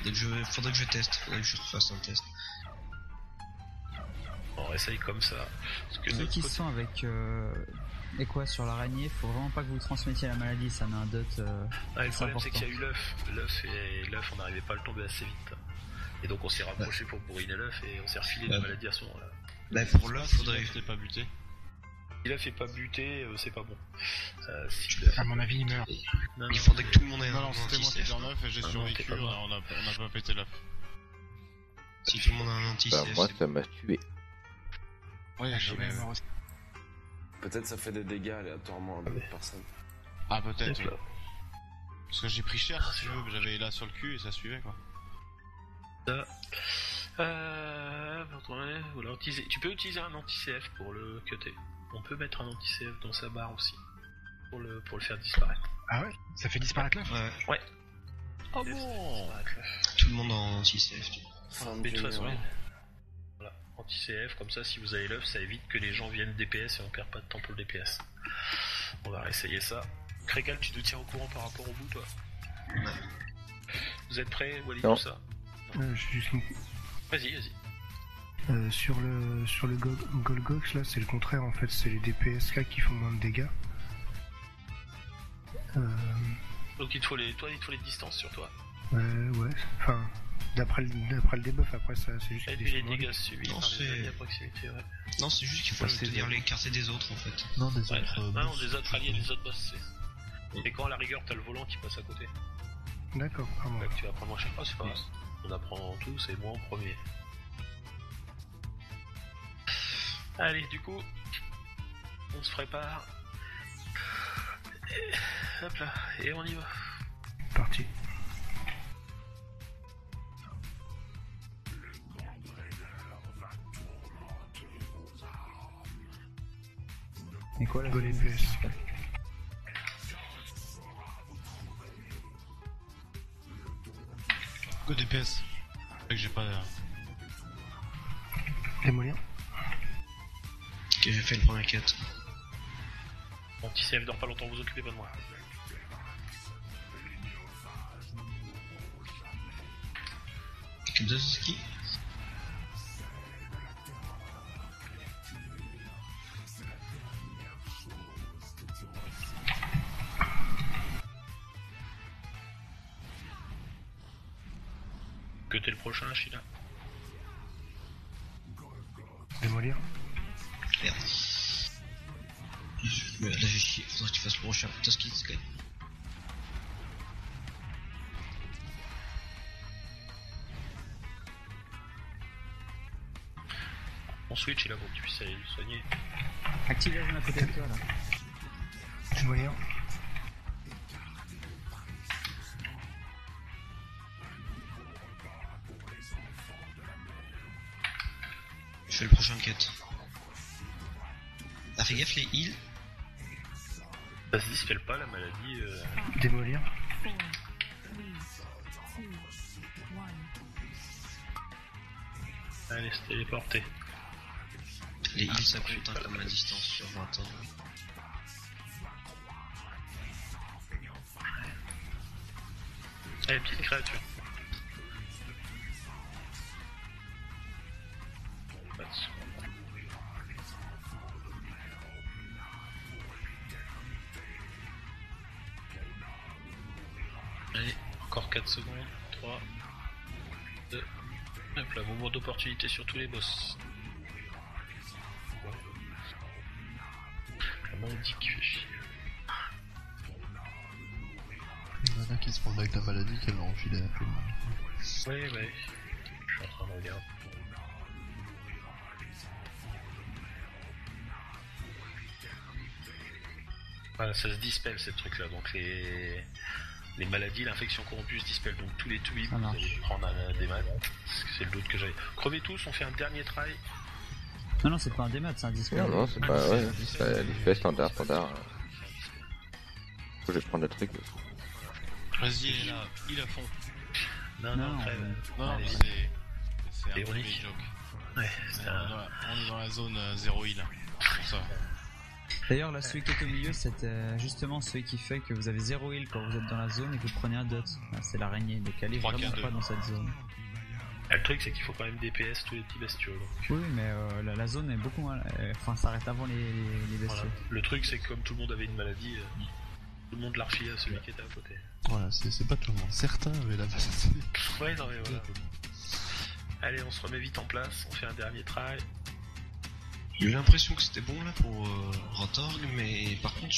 Bon, faudrait que je teste, faudrait que je refasse un test. On essaye comme ça. Parce que ceux qui sont avec... Et quoi, sur l'araignée, faut vraiment pas que vous transmettiez la maladie, ça met un dot. Le problème c'est qu'il y a eu l'œuf, on n'arrivait pas à le tomber assez vite. Et donc on s'est rapproché pour bourriner l'œuf et on s'est refilé de maladie à ce moment-là. Bah pour l'œuf, faudrait... Si l'œuf n'est pas buté. Si l'œuf est pas buté, c'est pas bon. À mon avis, il meurt. Non, il faudrait que tout le monde ait un Non, c'était moi qui ai un œuf et j'ai survécu, on a pas pété l'œuf. Si tout le monde a un anti-CF... moi, ça m'a tué. Ouais, j'ai même... Peut-être ça fait des dégâts aléatoirement à d'autres personnes. Ah, peut-être, oui. Parce que j'ai pris cher, si tu veux, j'avais là sur le cul et ça suivait, quoi. Tu peux utiliser un anti-CF pour le cutter. On peut mettre un anti-CF dans sa barre aussi. Pour le faire disparaître. Ah ouais? Ça fait disparaître l'œuf? Ouais. Oh bon! Tout le monde en anti-CF, tu vois. Mais de toute façon, voilà. Anti-CF, comme ça, si vous avez l'œuf, ça évite que les gens viennent DPS et on perd pas de temps pour le DPS. On va réessayer ça. Krekal, tu te tiens au courant par rapport au bout, toi? Ouais. Vous êtes prêts, Wally, Non. tout ça? Juste une... Vas-y. Sur le Golgox, là, c'est le contraire, en fait, c'est les DPS là qui font moins de dégâts. Donc il te faut les distances sur toi. Ouais, enfin, d'après le debuff, après ça, c'est juste Et que puis les dégâts subis Non, par les c'est... alliés à proximité, ouais. Non, c'est juste qu'il faut tenir l'écarté des autres, en fait. Non, des Ouais, autres non, des autres alliés, des autres boss, c'est... Et quand à la rigueur t'as le volant qui passe à côté. D'accord, pardon. Donc tu vas prendre moins cher. C'est pas grave. On apprend tous et moi en premier. Allez, du coup, on se prépare. Et... Hop là, et on y va. Parti. Et quoi la Go DPS. Go DPS. C'est que j'ai pas... Démolir. Ok, j'ai fait le premier quête. Anti-CF dort pas longtemps, vous occupez pas de moi. Kudoski. Que t'es le prochain, Sheila? Démolir. Merde. Là j'ai chié, faudrait que tu fasses le prochain Kudoski, c'est quand même. On switch, il a pour que tu puisses aller le soigner. Active la zone à côté de toi là. Démolir. Je fais le prochain quête. Ah, fais gaffe les heals. Ça se dispelle pas la maladie. Démolir. Allez, se téléporter. Les heals ça compte hein, comme la distance sur 20 ans. Allez, petite créature. Allez, encore 4 secondes. 3, 2, hop là, moment d'opportunité sur tous les boss. La maladie qui fait chier. Il y en a qui se prennent avec la maladie qu'elle a enfilé à tout le monde. Ouais, ouais. Je suis en train de regarder. Voilà, ça se dispelle ces trucs-là, donc les maladies, l'infection corrompue se dispelle, donc tous les tweets, vous allez prendre des maths, c'est le doute que j'avais. Crevez tous, on fait un dernier try. Non, c'est pas un démat, c'est un dispel. Non, c'est pas, ouais, c'est l'effet standard. Je vais prendre le truc. Vas-y, il est à fond. Non, c'est un ironique. joke. Ouais, on est dans la zone 0 heal, pour ça. D'ailleurs, là, celui qui est au milieu, c'est justement celui qui fait que vous avez 0 heal quand vous êtes dans la zone et que vous prenez un dot. C'est l'araignée, donc elle est vraiment pas dans cette zone. Le truc, c'est qu'il faut quand même DPS tous les petits bestiaux. Donc. Oui, mais la zone est beaucoup moins. Enfin, ça arrête avant les bestiaux. Voilà. Le truc, c'est que comme tout le monde avait une maladie, tout le monde l'a refilé à celui qui était à côté. Voilà, c'est pas tout le monde. Certains avaient la maladie. Ouais, non, mais voilà. Allez, on se remet vite en place, on fait un dernier try. J'ai eu l'impression que c'était bon là pour Rotorg, mais par contre,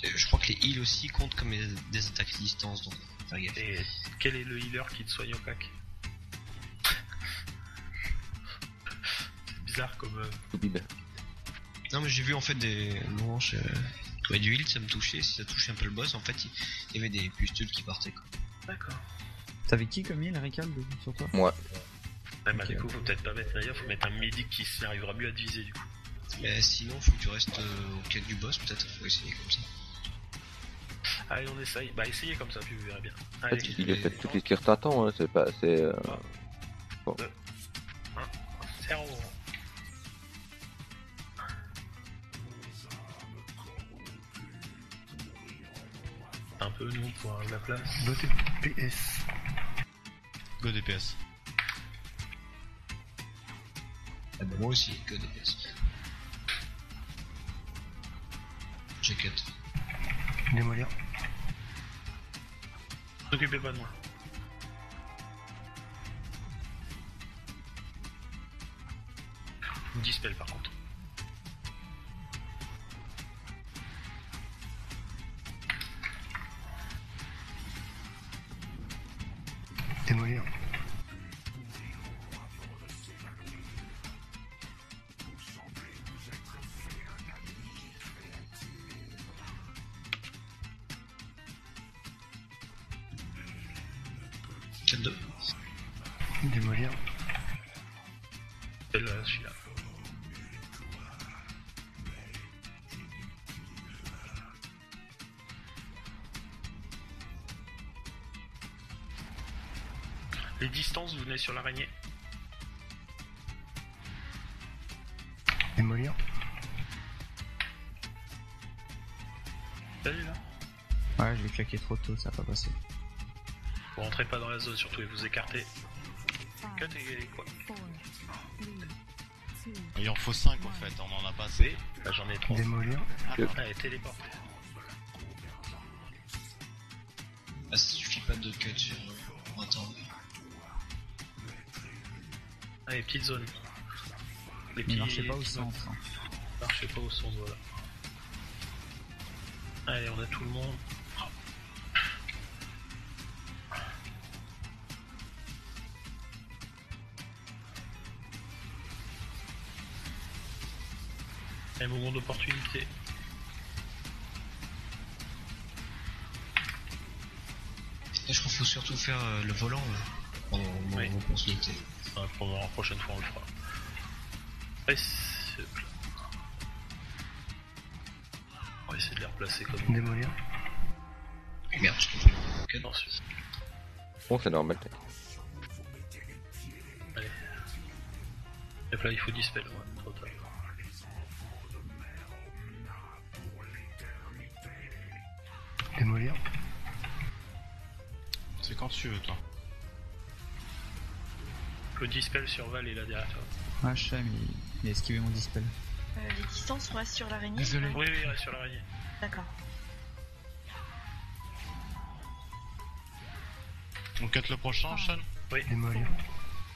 je crois que les heals aussi comptent comme des attaques à distance, donc faire gaffe. Et quel est le healer qui te soigne au pack? C'est bizarre comme. Non, mais j'ai vu en fait des louanges. Du heal, ça me touchait, si ça touchait un peu le boss, en fait, il y avait des pustules qui partaient quoi. D'accord. T'avais qui comme heal, Rikal, sur toi? Moi. Ouais, bah, du coup, faut peut-être pas mettre Naya, faut mettre un médic qui arrivera mieux à diviser du coup. Mais sinon, faut que tu restes au quête du boss, peut-être, faut essayer comme ça. Allez, on essaye. Bah, essayez comme ça, puis vous verrez bien. Allez, il est fait toutes les tirs tâtons, hein, c'est pas. C'est. Bon. 2, 1, 0. Un peu nous pour avoir de la place. Go DPS. Go DPS. Ah bah moi aussi, go DPS. Check-it. Démolir. N'occupez pas de moi. Une dispel par contre. Démolir. Démolir. Celle-là, celui-là. Les distances, vous venez sur l'araignée. Démolir. Salut là. Ouais, je l'ai claqué trop tôt, ça a pas passé. Vous rentrez pas dans la zone, surtout, et vous écartez. Cut et quoi? Il en faut 5 en fait, on en a pas assez. Là j'en ai 3. Démolir. Allez, téléporte. Ah, ça suffit pas de cut sur Rotorg. Allez, petite zone. Les Il marchait pas au centre. Marchez pas au centre, voilà. Allez, on a tout le monde. Un moment d'opportunité. Et je crois qu'il faut surtout faire le volant pendant l'opportunité. Pendant la prochaine fois on le fera. Ouais, on va essayer de les replacer comme Démolir. Merde, je comprends. Ok, non, Bon, c'est normal. Allez. Et là il faut dispel, ouais, trop tard. Démolir. C'est quand tu veux, toi. Le dispel sur Val est là derrière toi. Ah, je sais, mais il a esquivé mon dispel. Les distances restent sur l'araignée. Désolé. Oui, il reste sur l'araignée. D'accord. On cut le prochain, Sean? Oui. Démolir.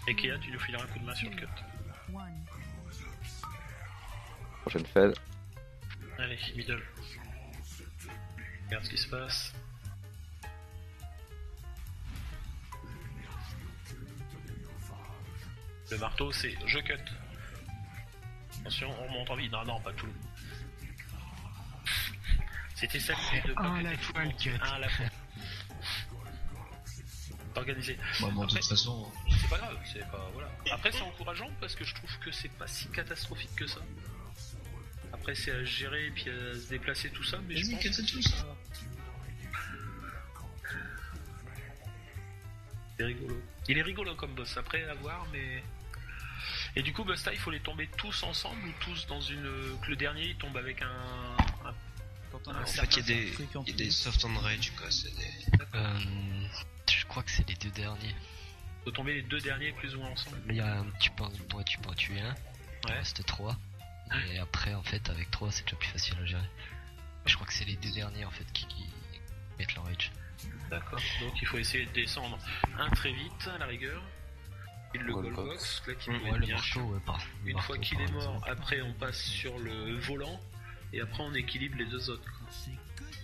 Et Kéa, tu nous fileras un coup de main sur le cut. Prochaine fed. Allez, middle. Regarde ce qui se passe. Le marteau, c'est je cut. Attention, on remonte en vie. Non, pas tout. C'était celle de Un à la fois le cut. Un à la fois. Organisé. Bon, de toute façon. C'est pas grave, c'est pas. Voilà. Après, c'est encourageant parce que je trouve que c'est pas si catastrophique que ça. Après, c'est à gérer et puis à se déplacer tout ça, mais je pense que tout ça. C'est rigolo. Il est rigolo comme boss, après à voir, mais. Et du coup, Busta, il faut les tomber tous ensemble ou tous dans une. Que le dernier il tombe avec un en fait, il y a des soft and rage, quoi. C'est des. Je crois que c'est les deux derniers. Faut tomber les deux derniers plus ou moins ensemble. Il y a tu peux en tuer un. Il reste 3. Et après, en fait, avec 3, c'est déjà plus facile à gérer. Je crois que c'est les deux derniers, en fait, qui mettent leur rage. D'accord. Donc il faut essayer de descendre un très vite, à la rigueur. Et le Goldbox, là qui peut être bien chaud. Une fois qu'il est mort, après on passe sur le volant. Et après on équilibre les deux autres.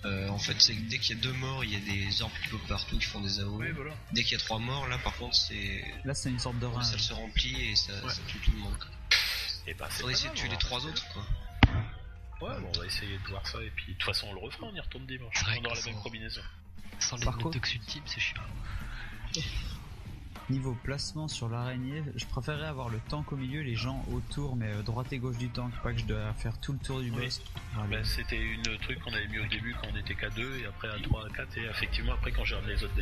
En fait, c'est que dès qu'il y a 2 morts, il y a des orbes qui pop partout qui font des AOE. Oui, voilà. Dès qu'il y a 3 morts, là par contre, c'est. Là, c'est une sorte de rein. Ça se remplit et ça tue tout le monde. Et bah, on va essayer de tuer les 3 autres, quoi. Ouais, bon, on va essayer de voir ça. Et puis de toute façon, on le refera, on y retourne dimanche. On aura la même combinaison. Sans les Notox ultimes, c'est chiant. Niveau placement sur l'araignée, je préférerais avoir le tank au milieu, les gens autour, mais droite et gauche du tank, pas que je dois faire tout le tour du boss. Bah, c'était une truc qu'on avait mis au début quand on était qu'à 2 et après à 3, à 4 et effectivement après quand j'ai ramené les autres